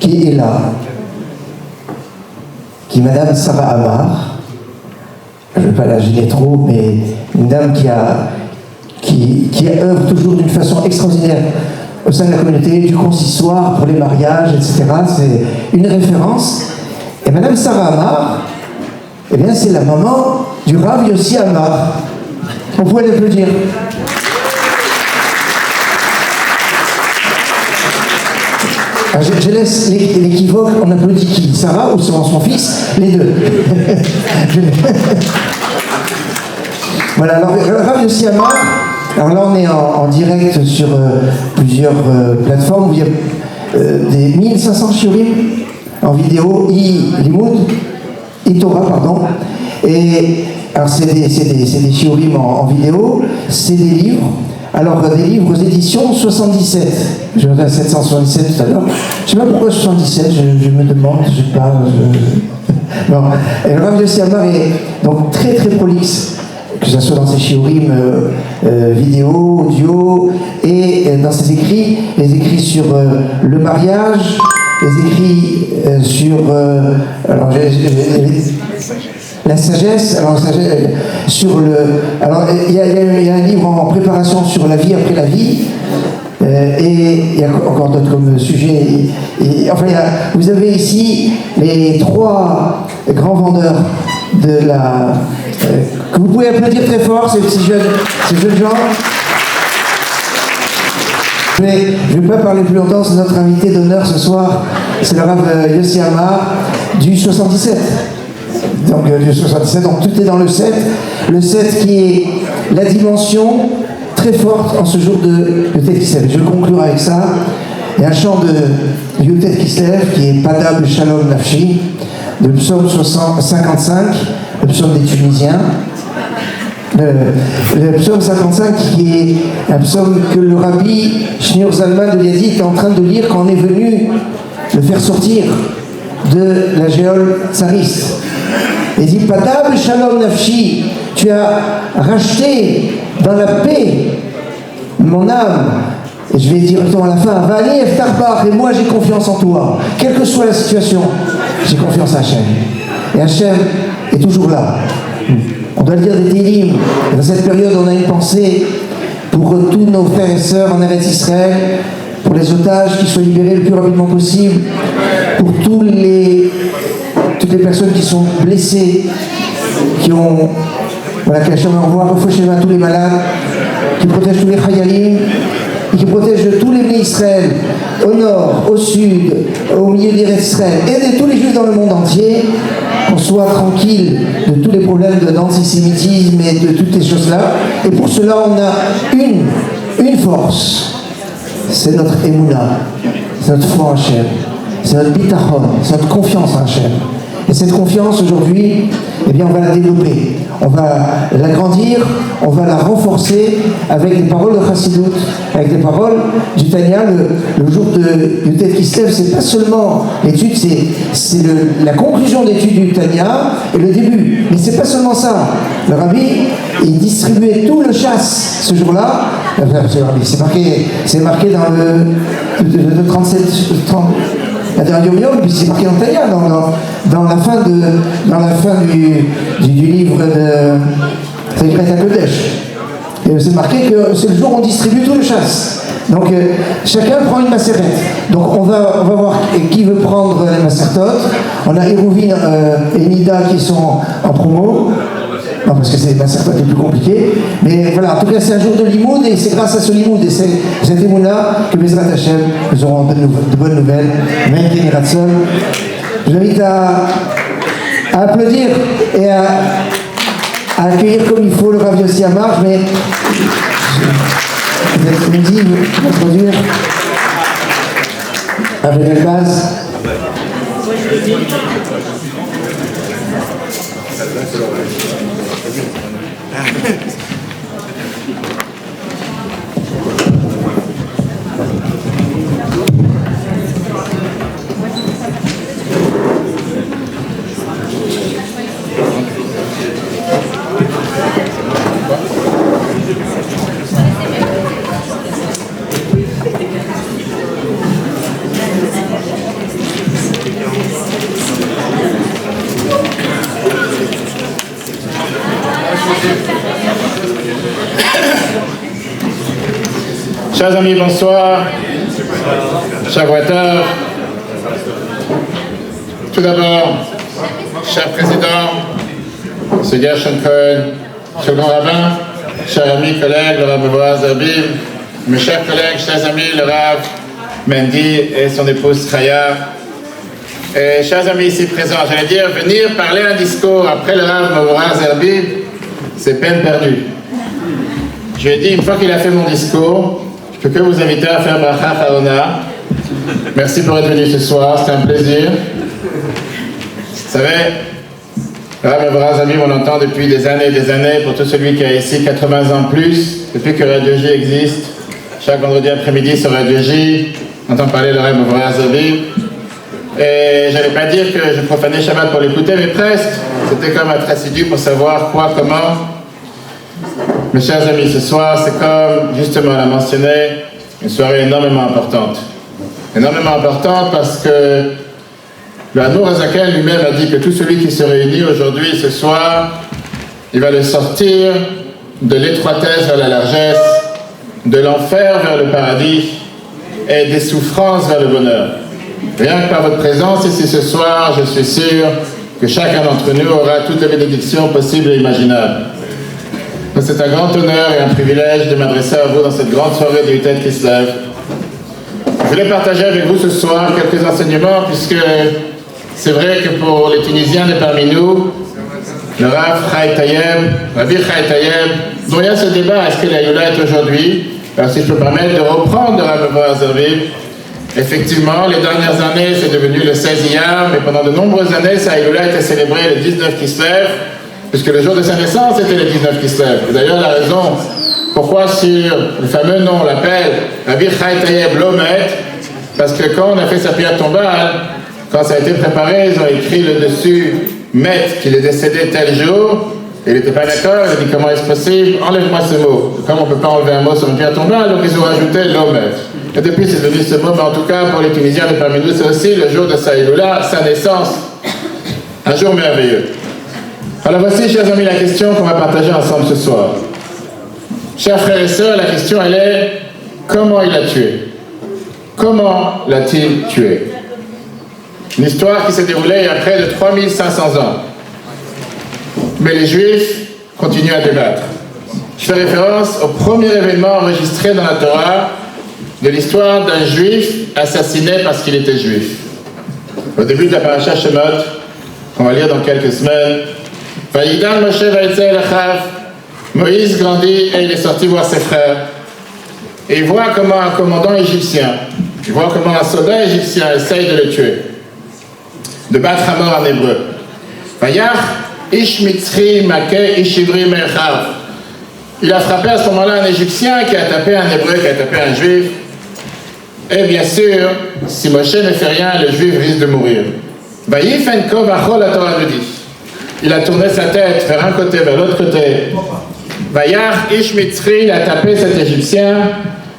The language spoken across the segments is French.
qui est là, qui est Madame Sarah Amar. Je ne vais pas la gêner trop, mais une dame qui œuvre toujours d'une façon extraordinaire au sein de la communauté, du consistoire pour les mariages, etc. C'est une référence. Et Madame Sarah Amar, eh bien, c'est la maman du Rav Yossi Amar. On pourrait l'applaudir. Je laisse l'équivoque, on applaudit qui? Sarah ou son fils? Les deux. Voilà, alors Rav Yossi Amar, alors là on est en direct sur plusieurs plateformes où il y a des 1500 shiurim en vidéo, Limoud, Torah, pardon. Et alors c'est des shiurim en vidéo, c'est des livres. Alors, des livres aux éditions 77. Je vais à 777 tout à l'heure. Je ne sais pas pourquoi 77, je me demande, je sais pas. Bon. Et le Rav Yossi Amar est donc très très prolixe, que ce soit dans ses shiurim vidéo, audio, et dans ses écrits, les écrits sur le mariage, les écrits sur... la sagesse, alors sur le... Alors, il y a un livre en préparation sur la vie après la vie, et il y a encore d'autres comme sujet. Enfin, vous avez ici les 3 grands vendeurs de la... que vous pouvez applaudir très fort, ces jeunes gens. Je ne vais pas parler plus longtemps, c'est notre invité d'honneur ce soir, c'est le Rav Yossi Amar du 77. Donc du 77, donc tout est dans le 7. Le 7 qui est la dimension très forte en ce jour de Yutet Kislev. Je conclurai avec ça. Il y a un chant de Yutet Kislev qui est Padab Shalom Nafshi, de psaume 55, le psaume des Tunisiens. Le psaume 55 qui est un psaume que le rabbi Shneur Zalman de Liadi était en train de lire quand on est venu le faire sortir de la géole tsariste. Il dit Padab Shalom Nafshi, tu as racheté dans la paix mon âme. Et je vais dire à la fin, Vani Eftarbar, et moi j'ai confiance en toi. Quelle que soit la situation, j'ai confiance à Hachem. Et Hachem est toujours là. On doit lire des télim. Et dans cette période, on a une pensée pour tous nos frères et sœurs en Eretz Israël, pour les otages qui soient libérés le plus rapidement possible, pour toutes les personnes qui sont blessées, qui ont... Voilà, qu'Hachem envoie refoucher tous les malades, qui protège tous les chayalim, et qui protège tous les bénis Israël, au nord, au sud, au milieu d'Eretz Israël, et de tous les juifs dans le monde entier, qu'on soit tranquille de tous les problèmes d'antisémitisme et de toutes ces choses-là. Et pour cela, on a une force, c'est notre émouna, c'est notre foi en Hachem, c'est notre bitachon, c'est notre confiance en Hachem. Et cette confiance, aujourd'hui, eh bien, on va la développer, on va l'agrandir, on va la renforcer avec des paroles de Chassidut, avec des paroles du Tanya. Le jour de Yutet Kislev, c'est pas seulement l'étude, c'est la conclusion d'étude du Tanya et le début. Mais c'est pas seulement ça. Le Rabbi, il distribuait tout le chasse ce jour-là. C'est marqué dans le 37... La dernière Yom, puis c'est marqué dans Tanya, dans la fin du livre de Secret à Kodesh. Et c'est marqué que c'est le jour où on distribue tout le chasse. Donc chacun prend une macérette. Donc on va voir qui veut prendre les macértotes. On a Hérouvine et Nida qui sont en promo. Non, parce que c'est ma certain qui est plus compliqué. Mais voilà, en tout cas, c'est un jour de limoud et c'est grâce à ce limoud et cette émouna que Bezrat Hachem, nous aurons de bonnes nouvelles. Même Ratzon. Je vous invite à applaudir et à accueillir comme il faut le Rav Yossi Amar. Mais je vais vous introduire avec la base. Chers amis, bonsoir. Chers voiteurs. Tout d'abord, cher président, M. Gershon Cohen, M. le grand rabbin, chers amis, collègues, le Rav Boaz Zerbib, mes chers collègues, chers amis, le Rav Mendy et son épouse Chaya, et chers amis ici présents, j'allais dire, venir parler un discours après le Rav Boaz Zerbib, c'est peine perdue. Je lui ai dit, une fois qu'il a fait mon discours, je peux que vous inviter à faire Bracha Chaona. Merci pour être venu ce soir, c'était un plaisir. Vous savez, le Rav Boaz Zerbib, on l'entend depuis des années et des années, pour tout celui qui a ici 80 ans plus, depuis que Radio J existe. Chaque vendredi après-midi sur Radio J, on entend parler le Rav Boaz Zerbib. Et je n'allais pas dire que je profanais Shabbat pour l'écouter, mais presque. C'était comme être assidu pour savoir quoi, comment. Mes chers amis, ce soir, c'est comme, justement, l'a mentionné, une soirée énormément importante. Énormément importante parce que le Admour Hazaken lui-même a dit que tout celui qui se réunit aujourd'hui, ce soir, il va le sortir de l'étroitesse vers la largesse, de l'enfer vers le paradis et des souffrances vers le bonheur. Rien que par votre présence ici ce soir, je suis sûr que chacun d'entre nous aura toutes les bénédictions possibles et imaginables. C'est un grand honneur et un privilège de m'adresser à vous dans cette grande soirée de Yutet qui se lève. Je voulais partager avec vous ce soir quelques enseignements puisque c'est vrai que pour les Tunisiens de parmi nous, le Rav Chai Tayeb, Rabbi Chai Tayeb, dont il y a ce débat, est-ce que la Youla est aujourd'hui? Alors si je peux me permettre de reprendre le Rav Boaz Zerbib, effectivement, les dernières années, c'est devenu le 16 Iyar, mais pendant de nombreuses années, sa Youla était célébrée le 19 Kislev, puisque le jour de sa naissance était le 19 Kislev. D'ailleurs, la raison pourquoi sur le fameux nom on l'appelle Rabbi Chai Tayeb Lomet, parce que quand on a fait sa pierre tombale, quand ça a été préparé, ils ont écrit le dessus Met, qu'il est décédé tel jour. Il n'était pas d'accord, il a dit comment est-ce possible, enlève-moi ce mot. Comme on ne peut pas enlever un mot sur une pierre tombale, donc ils ont rajouté Lomet. Et depuis c'est devenu ce mot, mais en tout cas pour les Tunisiens de parmi nous, c'est aussi le jour de sa Iloula, sa naissance. Un jour merveilleux. Alors voici, chers amis, la question qu'on va partager ensemble ce soir. Chers frères et sœurs, la question elle est, comment il l'a tué? Comment l'a-t-il tué? Une histoire qui s'est déroulée il y a près de 3500 ans. Mais les Juifs continuent à débattre. Je fais référence au premier événement enregistré dans la Torah de l'histoire d'un Juif assassiné parce qu'il était Juif. Au début de la paracha Shemot, qu'on va lire dans quelques semaines, Vayidan Moshe Vaïtze El Achav, Moïse grandit et il est sorti voir ses frères. Et il voit comment un commandant égyptien, il voit comment un soldat égyptien essaye de le tuer, de battre à mort en hébreu. Vayach Ish Mitzri Make Ish Ivri Mechav. Il a frappé à ce moment-là un Égyptien qui a tapé un hébreu, qui a tapé un juif. Et bien sûr, si Moshe ne fait rien, le juif risque de mourir. Vayifen Kov Achol, la Torah nous dit. Il a tourné sa tête vers un côté, vers l'autre côté. Vayach Ish Mitzri, il a tapé cet Égyptien.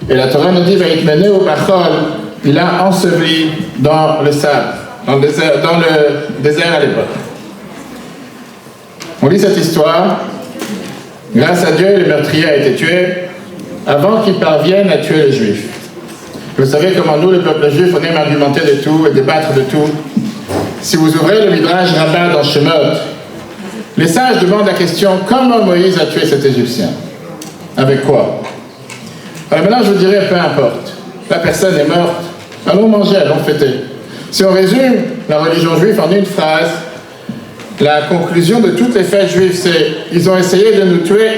Et la Torah nous dit Vayitmene ou Bachol, il a enseveli dans le sable, dans le désert à l'époque. On lit cette histoire. Grâce à Dieu, le meurtrier a été tué avant qu'il parvienne à tuer les Juifs. Vous savez comment nous, le peuple juif, on aime argumenter de tout et débattre de tout. Si vous ouvrez le Midrash Rabbah dans Shemot, les sages demandent la question comment Moïse a tué cet Égyptien? Avec quoi? Alors maintenant, je vous dirais, peu importe. La personne est morte. Allons manger, allons fêter. Si on résume la religion juive en une phrase, la conclusion de toutes les fêtes juives, c'est ils ont essayé de nous tuer,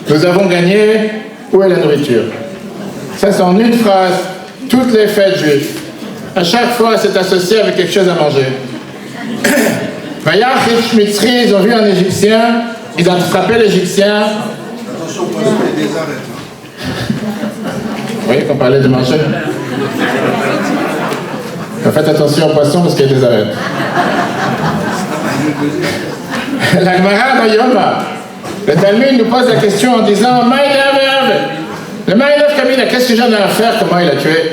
nous avons gagné, où est la nourriture? Ça, c'est en une phrase, toutes les fêtes juives. À chaque fois, c'est associé avec quelque chose à manger. Vayach Ish Mitzri, ils ont vu un Égyptien, ils ont frappé l'Égyptien. Attention, poisson, il y a des arêtes. Vous voyez qu'on parlait de manger? Faites attention aux poissons parce qu'il y a des arêtes. La Gemara dans Yoma, le Talmud nous pose la question en disant le Maïlev Kamina, qu'est-ce que j'en ai à faire? Comment il a tué?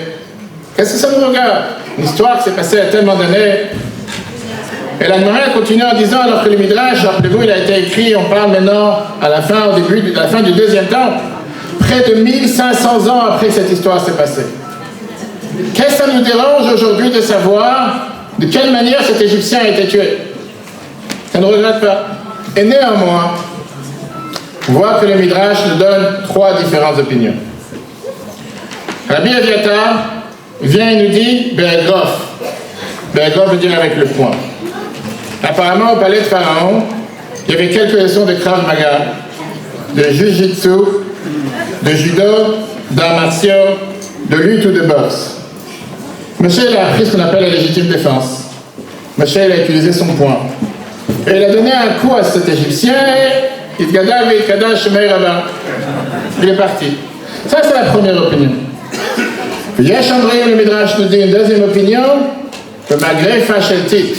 Qu'est-ce que ça nous regarde? Une histoire qui s'est passée il y a tellement d'années. Et la Gemara continue en disant, alors que le Midrash, rappelez-vous, il a été écrit, on parle maintenant à la fin, au début, à la fin du deuxième temple. près de 1500 ans après que cette histoire s'est passée. Qu'est-ce que ça nous dérange aujourd'hui de savoir de quelle manière cet Égyptien a été tué? Ça ne regrette pas. Et néanmoins, on voit que le Midrash nous donne 3 différentes opinions. Rabbi Aviatar vient et nous dit Be'egrof. Be'egrof veut dire avec le poing. Apparemment, au palais de Pharaon, il y avait quelques leçons de Krav Maga, de Jiu-Jitsu, de judo, d'arts martiaux, de lutte ou de boxe. Moshe a appris ce qu'on appelle la légitime défense. Moshe a utilisé son poing. Et il a donné un coup à cet Égyptien et il est parti. Ça, c'est la première opinion. Yesh André, le Midrash nous dit une deuxième opinion, que malgré Facheltit,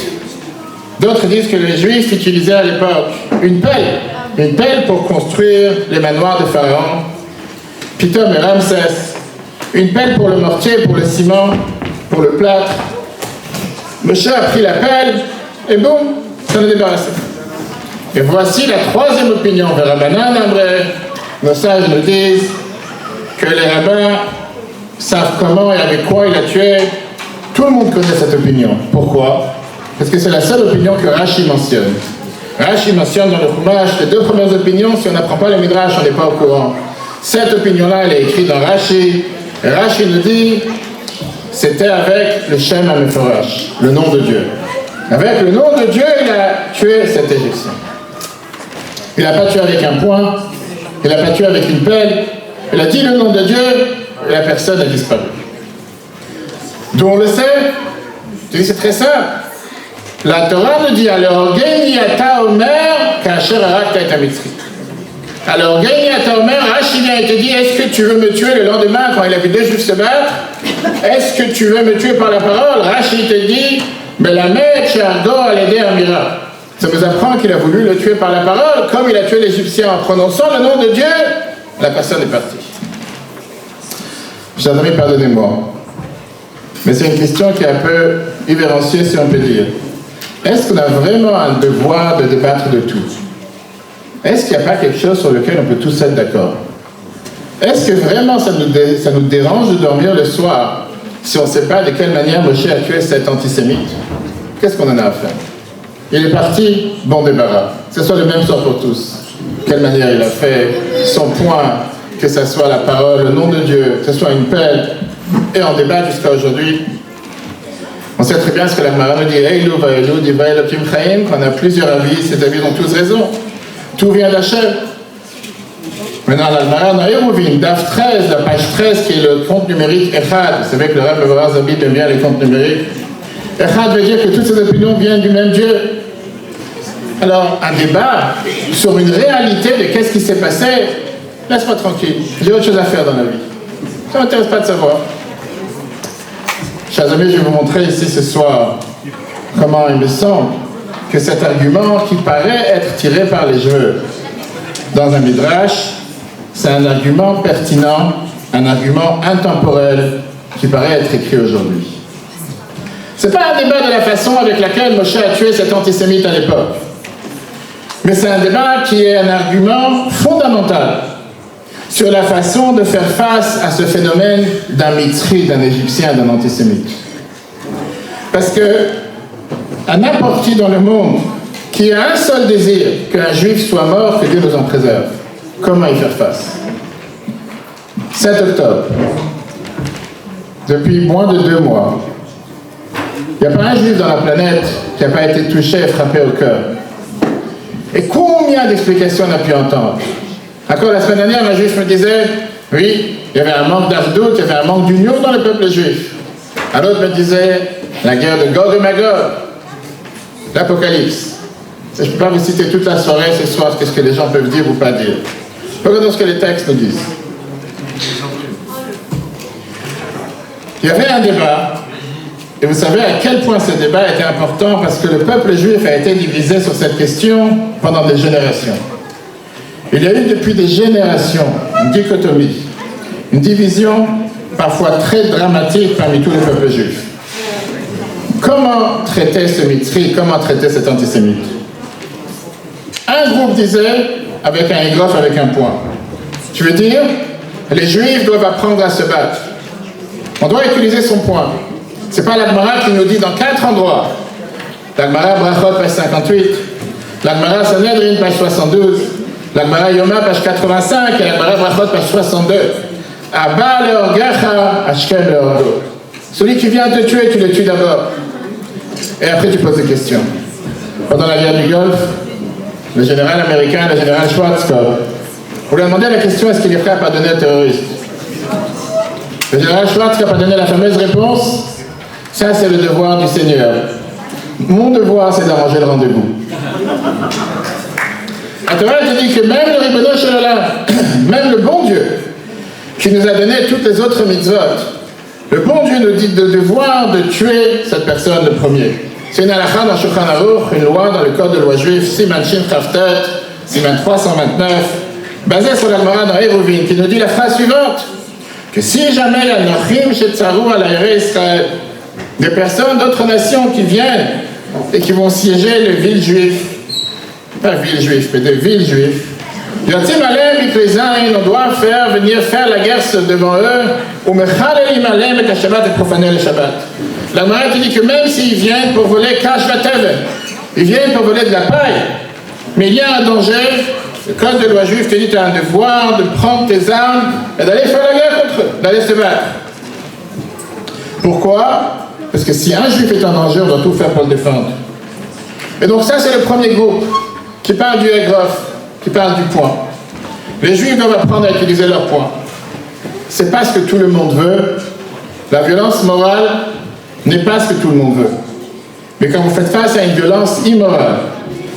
d'autres disent que les Juifs utilisaient à l'époque une pelle pour construire les manoirs de Pharaon, Pithom et Ramsès, une pelle pour le mortier, pour le ciment, pour le plâtre. Moshe a pris la pelle et boum, s'en est débarrassé. Et voici la troisième opinion vers Rabbanan Amré. Nos sages nous disent que les rabbins savent comment et avec quoi il a tué. Tout le monde connaît cette opinion. Pourquoi? Parce que c'est la seule opinion que Rashi mentionne. Rashi mentionne dans le Chumash les 2 premières opinions. Si on n'apprend pas le Midrash, on n'est pas au courant. Cette opinion-là, elle est écrite dans Rashi. Et Rashi nous dit, c'était avec le Shem HaMeforash, le nom de Dieu. Avec le nom de Dieu, il a tué cet Égyptien. Il n'a pas tué avec un poing, il n'a pas tué avec une pelle. Il a dit le nom de Dieu, et la personne a disparu. D'où on le sait? Tu dis, c'est très simple. La Torah nous dit, alors, Geni ata omer, kasher arakta et amitzri. Alors, Geni ata omer, Rashi a été dit, est-ce que tu veux me tuer le lendemain quand il a vu 2 Juifs se battre? Est-ce que tu veux me tuer par la parole? Rashi te dit, Belamed Shargo Aledé Amira. Ça nous apprend qu'il a voulu le tuer par la parole, comme il a tué l'Égyptien en prononçant le nom de Dieu. La personne est partie. Chers amis, pardonnez-moi. Mais c'est une question qui est un peu irrévérencieuse, si on peut dire. Est-ce qu'on a vraiment un devoir de débattre de tout? Est-ce qu'il n'y a pas quelque chose sur lequel on peut tous être d'accord? Est-ce que vraiment ça nous dérange de dormir le soir si on ne sait pas de quelle manière Moshe a tué cet antisémite? Qu'est-ce qu'on en a à faire? Il est parti, bon débarras. Que ce soit le même sort pour tous. De quelle manière il a fait son point, que ce soit la parole, le nom de Dieu, que ce soit une pelle, et on débat jusqu'à aujourd'hui. On sait très bien ce que la Gemara nous dit, Eilu va'elu divrei Elokim chaim, qu'on a plusieurs avis, ces avis ont tous raison. Tout vient d'Hachem. Maintenant, la Gemara dans Eruvin, DAF 13, la page 13, qui est le compte numérique Echad. Vous savez que le Rav Mevorach Zabid aime bien les comptes numériques. Echad veut dire que toutes ces opinions viennent du même Dieu. Alors, un débat sur une réalité de qu'est-ce qui s'est passé, laisse-moi tranquille. J'ai autre chose à faire dans la vie. Ça ne m'intéresse pas de savoir. Chers amis, je vais vous montrer ici ce soir comment il me semble que cet argument qui paraît être tiré par les cheveux dans un midrash, c'est un argument pertinent, un argument intemporel qui paraît être écrit aujourd'hui. Ce n'est pas un débat de la façon avec laquelle Moshe a tué cet antisémite à l'époque, mais c'est un débat qui est un argument fondamental sur la façon de faire face à ce phénomène d'un mitzri, d'un égyptien, d'un antisémite. Parce que à n'importe qui dans le monde qui a un seul désir, qu'un juif soit mort, que Dieu nous en préserve, comment y faire face? 7 octobre, depuis moins de 2 mois, il n'y a pas un juif dans la planète qui n'a pas été touché et frappé au cœur. Et combien d'explications on a pu entendre? Encore la semaine dernière, un juif me disait, oui, il y avait un manque d'ardout, il y avait un manque d'union dans le peuple juif. Un autre me disait, la guerre de Gog et Magog, l'Apocalypse. Je ne peux pas vous citer toute la soirée ce soir, qu'est-ce que les gens peuvent dire ou pas dire. Regardons ce que les textes nous disent. Il y avait un débat, et vous savez à quel point ce débat était important, parce que le peuple juif a été divisé sur cette question pendant des générations. Il y a eu depuis des générations une dichotomie, une division parfois très dramatique parmi tous les peuples juifs. Comment traiter ce mitzri, comment traiter cet antisémite? Un groupe disait avec un aigrof, avec un poing. Tu veux dire, les Juifs doivent apprendre à se battre. On doit utiliser son point. C'est pas la Gemara qui nous dit dans 4 endroits. La Gemara Brachot, page 58. La Gemara Sanhedrin, page 72. La Gemara Yoma, page 85. Et la Gemara Brachot, page 62. Abba leorgecha, ashkem leorgo. Celui qui vient te tuer, tu le tues d'abord. Et après, tu poses des questions. Pendant la guerre du Golfe, le général américain, le général Schwarzkopf, on lui a demandé la question, est-ce qu'il est prêt à pardonner aux terroristes? Le général Schwarzkopf a donné la fameuse réponse, ça c'est le devoir du Seigneur. Mon devoir, c'est d'arranger le rendez-vous. La Torah te dit que même le Ribbono Shel Olam, même le bon Dieu, qui nous a donné toutes les autres mitzvot, le bon Dieu nous dit de devoir de tuer cette personne le premier. C'est une halakha dans Shulchan Aruch, une loi dans le code de loi juif, Siman Shin Chavtet, Siman 329, basée sur la Gemara dans Eruvin, qui nous dit la phrase suivante, que si jamais il y a Nochim Shetzarou à l'Aéré Israël, des personnes d'autres nations qui viennent et qui vont siéger les villes juives, pas villes juives, mais des villes juives, Yatzim Alem Iklezain, on doit venir faire la guerre devant eux, ou Mechalelim Alem et Shabbat et profaner le Shabbat. La Gemara te dit que même s'ils viennent pour voler Kash Vatev, ils viennent pour voler de la paille, mais il y a un danger. Le code de loi juive te dit que tu as un devoir de prendre tes armes et d'aller faire la guerre contre eux, d'aller se battre. Pourquoi? Parce que si un juif est en danger, on doit tout faire pour le défendre. Et donc ça, c'est le premier groupe qui parle du Egrof, qui parle du point. Les juifs doivent apprendre à utiliser leur point. C'est pas ce que tout le monde veut. La violence morale n'est pas ce que tout le monde veut. Mais quand vous faites face à une violence immorale,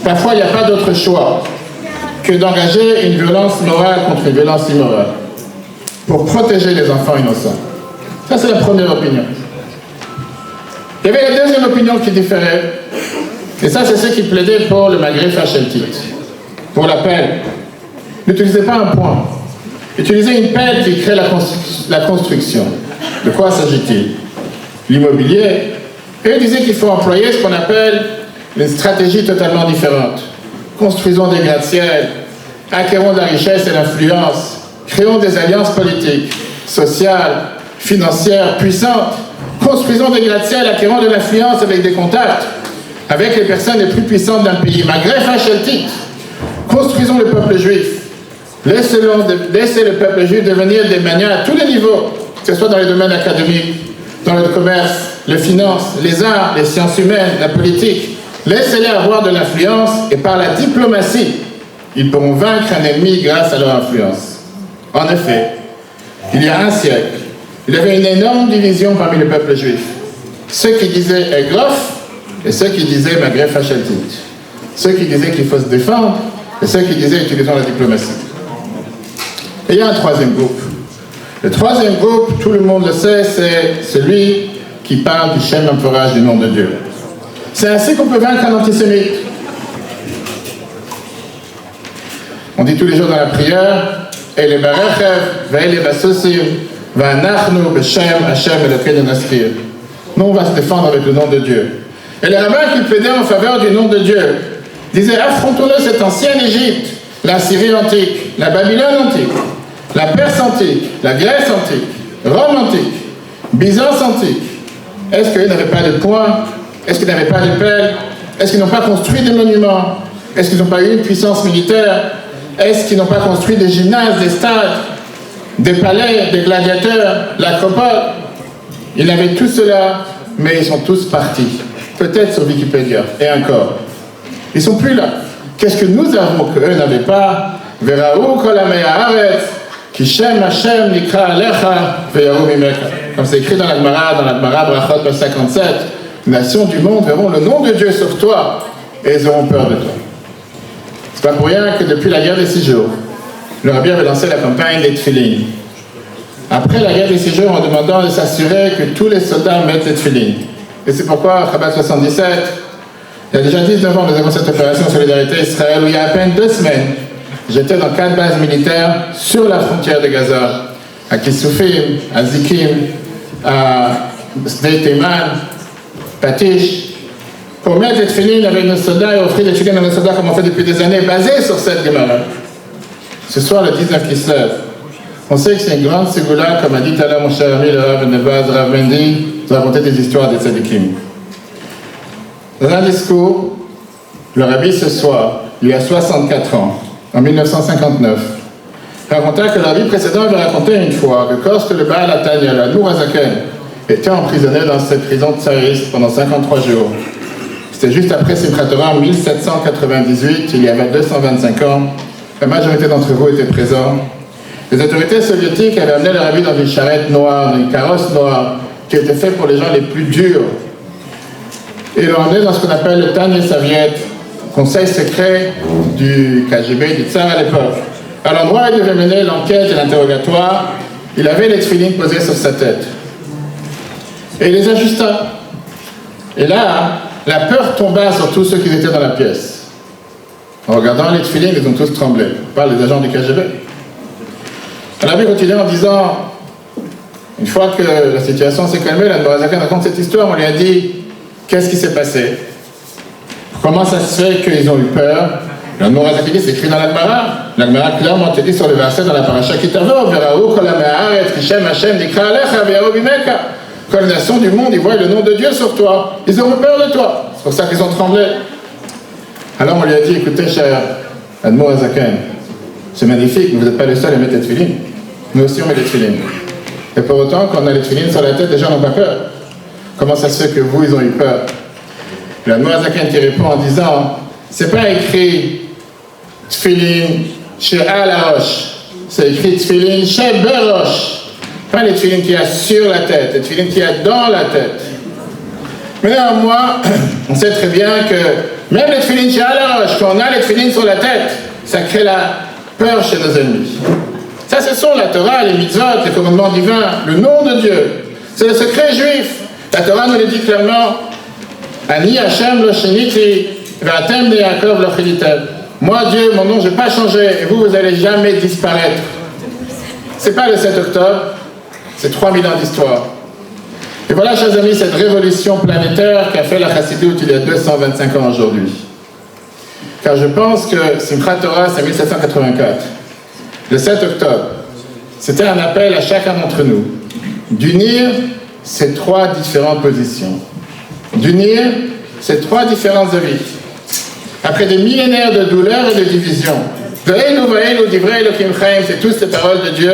parfois il n'y a pas d'autre choix que d'engager une violence morale contre une violence immorale pour protéger les enfants innocents. Ça, c'est la première opinion. Il y avait la deuxième opinion qui différait, et ça, c'est ceux qui plaidaient pour le Magref Hacheltit, pour la pelle. N'utilisez pas un point. Utilisez une pelle qui crée la construction. De quoi s'agit-il? L'immobilier. Et ils disaient qu'il faut employer ce qu'on appelle une stratégie totalement différente. Construisons des gratte-ciels, acquérons de la richesse et l'influence, créons des alliances politiques, sociales, financières, puissantes, construisons des gratte-ciels, acquérons de l'influence avec des contacts, avec les personnes les plus puissantes d'un pays. Magref Hacheltit, construisons le peuple juif, laissez le peuple juif devenir des manias à tous les niveaux, que ce soit dans les domaines académiques, dans le commerce, les finances, les arts, les sciences humaines, la politique. Laissez-les avoir de l'influence et par la diplomatie, ils pourront vaincre un ennemi grâce à leur influence. En effet, il y a un siècle, il y avait une énorme division parmi le peuple juif. Ceux qui disaient Egrof et ceux qui disaient Magref Hacheltit. Ceux qui disaient qu'il faut se défendre et ceux qui disaient utilisons la diplomatie. Et il y a un troisième groupe. Le troisième groupe, tout le monde le sait, c'est celui qui parle du Shem Emperage du nom de Dieu. C'est ainsi qu'on peut vaincre un antisémite. On dit tous les jours dans la prière, Ele barechev, ve'ele basusim, va'anachnu b'shem Hashem Elokeinu naskir. Nous, on va se défendre avec le nom de Dieu. Et les rabbins qui plaidaient en faveur du nom de Dieu disaient, affrontons-le cette ancienne Égypte, la Syrie antique, la Babylone antique, la Perse antique, la Grèce antique, Rome antique, Byzance antique. Est-ce qu'ils n'avaient pas de poing? Est-ce qu'ils n'avaient pas de pelle? Est-ce qu'ils n'ont pas construit des monuments? Est-ce qu'ils n'ont pas eu une puissance militaire? Est-ce qu'ils n'ont pas construit des gymnases, des stades, des palais, des gladiateurs, l'acropole? Ils avaient tout cela, mais ils sont tous partis. Peut-être sur Wikipédia, et encore. Ils ne sont plus là. Qu'est-ce que nous avons qu'eux n'avaient pas? Veraou kol amei haaretz, ki shem Hashem nikra alecha, veyaru mimeka. Comme c'est écrit dans la Gemara Brachot, page 57. Les nations du monde verront le nom de Dieu sur toi et ils auront peur de toi. C'est pas pour rien que depuis la guerre des 6 jours, le Rabbi avait lancé la campagne des Tfilin. Après la guerre des 6 jours, en demandant de s'assurer que tous les soldats mettent les Tfilin. Et c'est pourquoi, Chabad 77, il y a déjà 19 ans, nous avons cette opération Solidarité Israël où il y a à peine 2 semaines, j'étais dans 4 bases militaires sur la frontière de Gaza, à Kissoufim, à Zikim, à Sdei Teiman, Patish, pour mettre des tefilines avec nos soldats et offrir des tefilines à nos soldats comme on fait depuis des années, basés sur cette Gemara. Ce soir, le 19 Kislev, On sait que c'est une grande ségoula, comme a dit tout à l'heure mon cher ami le Rav Nebaz, Rav Mendy, de raconter des histoires des tzadikim. Dans un discours, le Rabbi ce soir, il y a 64 ans, en 1959, raconta que le Rabbi précédent avait raconté une fois que lorsque le Baal Atanya, l'Admour Hazaken, était emprisonné dans cette prison tsariste pendant 53 jours. C'était juste après Simchat Torah en 1798, il y avait 225 ans. La majorité d'entre vous étaient présents. Les autorités soviétiques avaient amené le Rabbi dans une charrette noire, dans une carrosse noire, qui était faite pour les gens les plus durs. Et ils l'ont amené dans ce qu'on appelle le Tanya Soviet, conseil secret du KGB, du Tsar à l'époque. À l'endroit où il devait mener l'enquête et l'interrogatoire, il avait les tefilines posées sur sa tête. Et il les ajusta. Et là, la peur tomba sur tous ceux qui étaient dans la pièce. En regardant les tefilines, ils ont tous tremblé. On parle des agents du KGB. On a pu continuer en disant, une fois que la situation s'est calmée, la Nourazakan raconte cette histoire, on lui a dit, qu'est-ce qui s'est passé? Comment ça se fait qu'ils ont eu peur? La Nourazakan dit, c'est écrit dans l'Agmara. L'Agmara clairement te dit sur le verset dans la paracha Kitavo, Veraou, Kol HaMe'aretz, Kishem Hashem, Nikra Alecha, V'Yaro Bimeka. Quand les nations du monde, ils voient le nom de Dieu sur toi, ils ont eu peur de toi. C'est pour ça qu'ils ont tremblé. Alors on lui a dit, écoutez, cher Admour Hazaken, c'est magnifique, mais vous n'êtes pas les seuls à mettre les tefilines. Nous aussi on met les tefilines. Et pour autant, quand on a les tefilines sur la tête, les gens n'ont pas peur. Comment ça se fait que vous, ils ont eu peur? L'Admour Hazaken qui répond en disant, c'est pas écrit tefilin chez Al-Arosh, c'est écrit tefilin chez Berosh. Pas les tefilines qu'il y a sur la tête, les tefilines qu'il y a dans la tête. Mais néanmoins, on sait très bien que même les tefilines chez Al-Arosh, quand on a les tefilines sur la tête, ça crée la peur chez nos ennemis. Ça, ce sont la Torah, les mitzvot, les commandements divins, le nom de Dieu. C'est le secret juif. La Torah nous le dit clairement. Ani Hashem lo shiniti, v'atem de Yaakov lo chilitem. Moi, Dieu, mon nom, je n'ai pas changé, et vous, vous n'allez jamais disparaître. C'est pas le 7 octobre, c'est 3000 ans d'histoire. Et voilà, chers amis, cette révolution planétaire qu'a fait la Chassidoute il y a 225 ans aujourd'hui. Car je pense que Simchat Torah, c'est 1784. Le 7 octobre, c'était un appel à chacun d'entre nous d'unir ces trois différentes positions. D'unir ces trois différents avis. Après des millénaires de douleur et de division, c'est toutes les paroles de Dieu,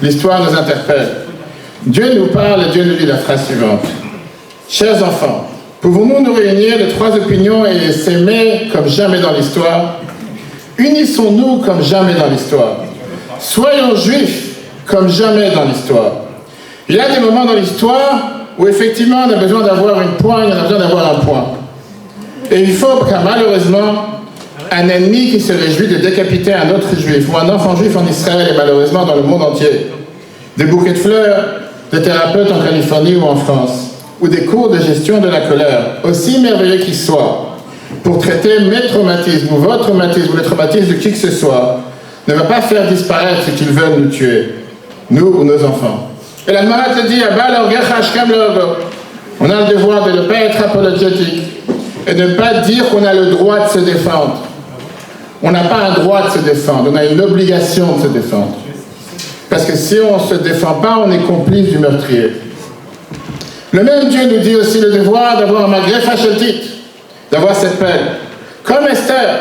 l'histoire nous interpelle. Dieu nous parle et Dieu nous dit la phrase suivante. Chers enfants, pouvons-nous nous réunir de trois opinions et s'aimer comme jamais dans l'histoire? Unissons-nous comme jamais dans l'histoire. Soyons juifs comme jamais dans l'histoire. Il y a des moments dans l'histoire où effectivement on a besoin d'avoir une poigne, on a besoin d'avoir un point. Et il faut car malheureusement, un ennemi qui se réjouit de décapiter un autre juif ou un enfant juif en Israël et malheureusement dans le monde entier, des bouquets de fleurs, des thérapeutes en Californie ou en France, ou des cours de gestion de la colère, aussi merveilleux qu'ils soient, pour traiter mes traumatismes ou votre traumatisme ou le traumatisme de qui que ce soit, ne va pas faire disparaître ce qu'ils veulent nous tuer, nous ou nos enfants. Et la Gemara te dit, on a le devoir de ne pas être apologétique et de ne pas dire qu'on a le droit de se défendre. On n'a pas un droit de se défendre, on a une obligation de se défendre. Parce que si on ne se défend pas, on est complice du meurtrier. Le même Dieu nous dit aussi le devoir d'avoir un malgré Facheltit, d'avoir cette paix. Comme Esther,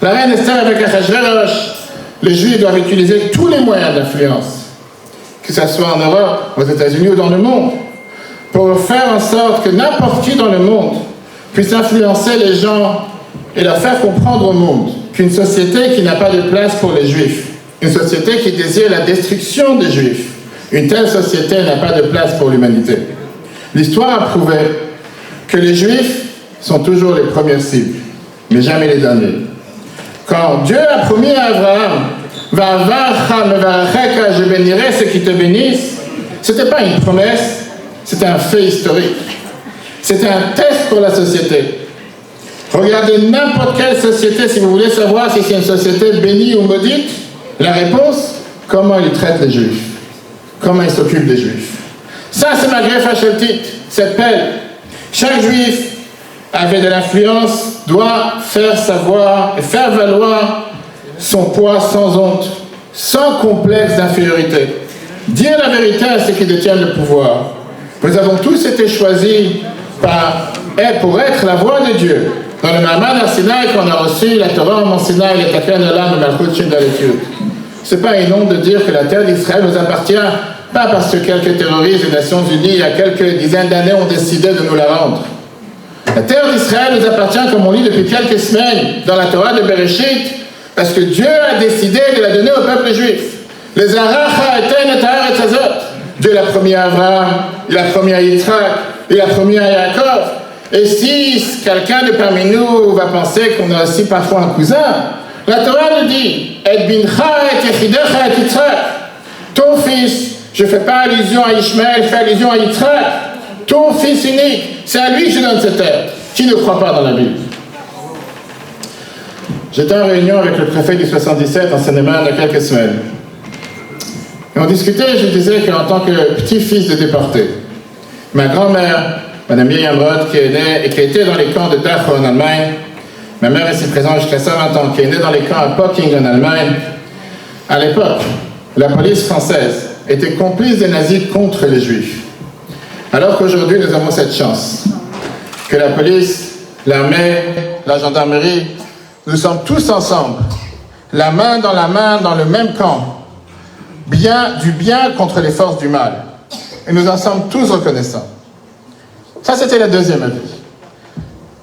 la reine Esther avec Achashverosh, les Juifs doivent utiliser tous les moyens d'influence, que ce soit en Europe, aux États-Unis ou dans le monde, pour faire en sorte que n'importe qui dans le monde puisse influencer les gens et leur faire comprendre au monde qu'une société qui n'a pas de place pour les Juifs, une société qui désire la destruction des Juifs, une telle société n'a pas de place pour l'humanité. L'histoire a prouvé que les Juifs sont toujours les premières cibles, mais jamais les derniers. Quand Dieu a promis à Abraham, je bénirai ceux qui te bénissent, ce n'était pas une promesse, c'était un fait historique. C'était un test pour la société. Regardez n'importe quelle société, si vous voulez savoir si c'est une société bénie ou maudite, la réponse, comment ils traitent les Juifs, comment ils s'occupent des Juifs. Ça, c'est malgré Facheltit, cette pelle. Chaque Juif avait de l'influence, doit faire savoir et faire valoir son poids sans honte, sans complexe d'infériorité. Dire la vérité à ceux qui détiennent le pouvoir. Nous avons tous été choisis pour être la voix de Dieu. Dans le Mahamad Arsinaï qu'on a reçu, la Torah en Mont Sinaï, le Takan Olam, le Malchut Shin Daletut. Ce n'est pas un nom de dire que la terre d'Israël nous appartient, pas parce que quelques terroristes des Nations Unies, il y a quelques dizaines d'années, ont décidé de nous la rendre. La terre d'Israël nous appartient, comme on lit depuis quelques semaines, dans la Torah de Bereshit, parce que Dieu a décidé de la donner au peuple juif. Les Aracha eten et haaretz hazot. Dieu l'a promis à Abraham, il l'a promis à Yitzhak, il l'a promis à Yaakov. Et si quelqu'un de parmi nous va penser qu'on a aussi parfois un cousin, la Torah nous dit et bincha et yechidecha et Yitzhak. Ton fils, je ne fais pas allusion à Ishmaël, je fais allusion à Yitzhak. Ton fils unique, c'est à lui que je donne cette terre. Qui ne croit pas dans la Bible? J'étais en réunion avec le préfet du 77 en Seine-et-Marne il y a quelques semaines. Et on discutait, je disais qu'en tant que petit-fils de déporté, ma grand-mère, Madame Miriam Roth, qui est née et qui a été dans les camps de Dachau en Allemagne, ma mère est ici présente jusqu'à 120 ans, qui est née dans les camps à Pocking en Allemagne, à l'époque, la police française était complice des nazis contre les juifs. Alors qu'aujourd'hui, nous avons cette chance, que la police, l'armée, la gendarmerie, nous sommes tous ensemble, la main dans le même camp, du bien contre les forces du mal. Et nous en sommes tous reconnaissants. Ça, c'était le deuxième avis.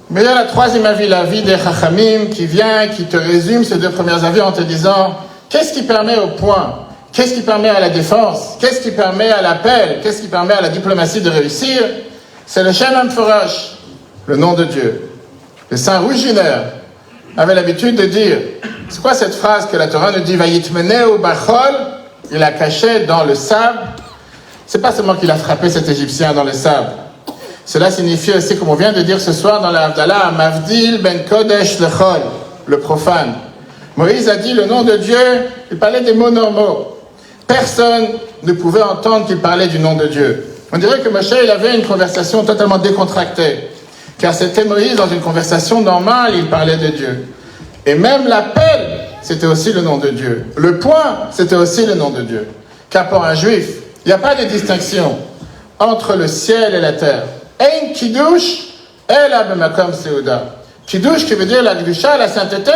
Mais il y a la troisième avis, l'avis des Chachamim, qui vient, qui te résume ces deux premiers avis en te disant qu'est-ce qui permet au point, qu'est-ce qui permet à la défense, qu'est-ce qui permet à l'appel, qu'est-ce qui permet à la diplomatie de réussir. C'est le Shem Amforash, le nom de Dieu. Les saints Rouginaires avaient l'habitude de dire, c'est quoi cette phrase que la Torah nous dit, Vayitmeneu bachol, il a caché dans le sable. C'est pas seulement qu'il a frappé cet Égyptien dans le sable. Cela signifie aussi, comme on vient de dire ce soir dans la Havdalah, Mavdil ben Kodesh lechol, le profane. Moïse a dit le nom de Dieu, il parlait des mots normaux. Personne ne pouvait entendre qu'il parlait du nom de Dieu. On dirait que Moshe, il avait une conversation totalement décontractée. Car c'était Moïse, dans une conversation normale, il parlait de Dieu. Et même l'appel, c'était aussi le nom de Dieu. Le point, c'était aussi le nom de Dieu. Car pour un juif, il n'y a pas de distinction entre le ciel et la terre. Ein kiddush ela b'makom seuda. Kiddush, qui veut dire la kedusha, la sainteté,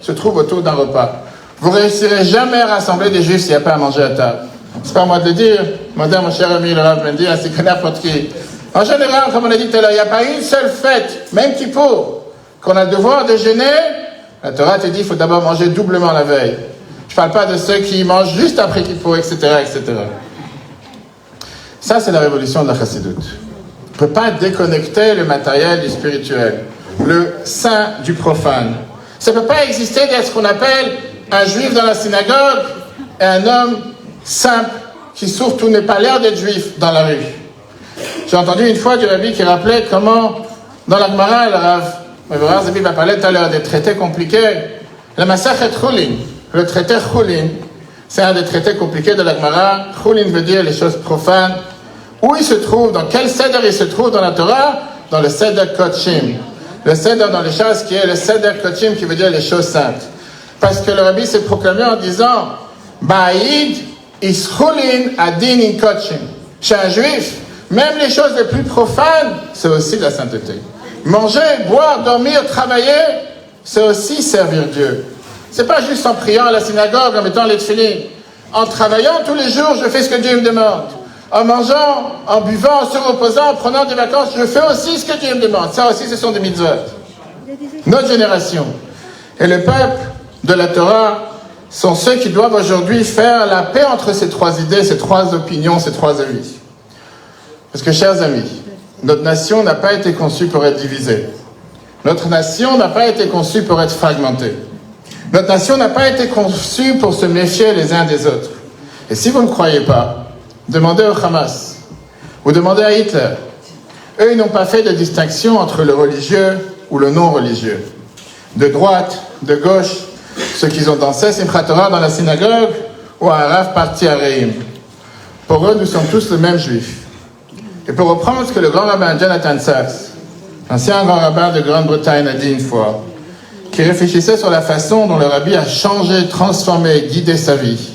se trouve autour d'un repas. Vous ne réussirez jamais à rassembler des juifs s'il n'y a pas à manger à table. C'est pas à moi de le dire, mon cher ami le Rav Mendy, ainsi que n'importe qui. En général, comme on a dit tout à l'heure, il n'y a pas une seule fête, même Kippour, qu'on a le devoir de jeûner. La Torah te dit qu'il faut d'abord manger doublement la veille. Je ne parle pas de ceux qui mangent juste après Kippour, etc., etc. Ça, c'est la révolution de la Chassidut. On ne peut pas déconnecter le matériel du spirituel, le saint du profane. Ça ne peut pas exister d'être ce qu'on appelle un juif dans la synagogue et un homme simple qui surtout n'est pas l'air d'être juif dans la rue. J'ai entendu une fois du rabbi qui rappelait comment, dans la Gemara, le Rav Zabib a parlé tout à l'heure des traités compliqués. Le Masachet Chulin, le traité Chulin, c'est un des traités compliqués de la Gemara. Chulin veut dire les choses profanes. Où il se trouve, dans quel Seder il se trouve dans la Torah? Dans le Seder Kodshim. Le Seder dans les choses qui est le Seder Kodshim qui veut dire les choses saintes. Parce que le rabbi s'est proclamé en disant Ba'id is Chulin adin in Kodshim. Chez un juif, même les choses les plus profanes, c'est aussi de la sainteté. Manger, boire, dormir, travailler, c'est aussi servir Dieu. C'est pas juste en priant à la synagogue, en mettant les tefillin. En travaillant tous les jours, je fais ce que Dieu me demande. En mangeant, en buvant, en se reposant, en prenant des vacances, je fais aussi ce que Dieu me demande. Ça aussi, ce sont des mitzvot. Notre génération et le peuple de la Torah sont ceux qui doivent aujourd'hui faire la paix entre ces trois idées, ces trois opinions, ces trois avis. Parce que, chers amis, notre nation n'a pas été conçue pour être divisée. Notre nation n'a pas été conçue pour être fragmentée. Notre nation n'a pas été conçue pour se méfier les uns des autres. Et si vous ne croyez pas, demandez au Hamas, ou demandez à Hitler. Eux, ils n'ont pas fait de distinction entre le religieux ou le non-religieux. De droite, de gauche, ceux qui ont dansé Simchat Torah dans la synagogue, ou un Rav parti à Reim. Pour eux, nous sommes tous le même juif. Et pour reprendre ce que le grand rabbin Jonathan Sacks, ancien grand rabbin de Grande-Bretagne, a dit une fois, qui réfléchissait sur la façon dont le rabbi a changé, transformé, guidé sa vie.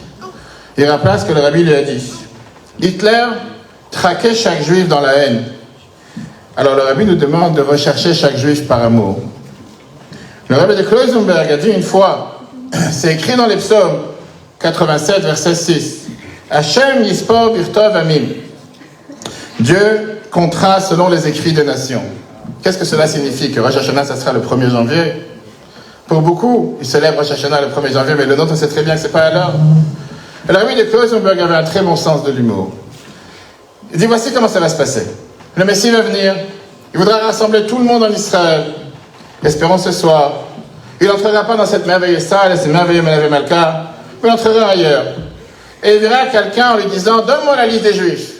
Il rappela ce que le rabbi lui a dit. Hitler traquait chaque juif dans la haine. Alors le rabbi nous demande de rechercher chaque juif par amour. Le rabbi de Kloisenberg a dit une fois, c'est écrit dans les psaumes 87, verset 6, Hachem yispor birtov amim. Dieu comptera selon les écrits des nations. Qu'est-ce que cela signifie? Que Rosh Hashanah, ça sera le 1er janvier? Pour beaucoup, ils célèbrent Rosh Hashanah le 1er janvier, mais le nôtre, on sait très bien que ce n'est pas à l'heure. Et le rabbi de Kloisenberg avait un très bon sens de l'humour. Il dit, voici comment ça va se passer. Le Messie va venir, il voudra rassembler tout le monde en Israël. Espérons ce soir. Il n'entrera pas dans cette merveilleuse salle, cette merveilleuse Malavé Malka, mais il entrera ailleurs. Et il verra quelqu'un en lui disant, donne-moi la liste des Juifs.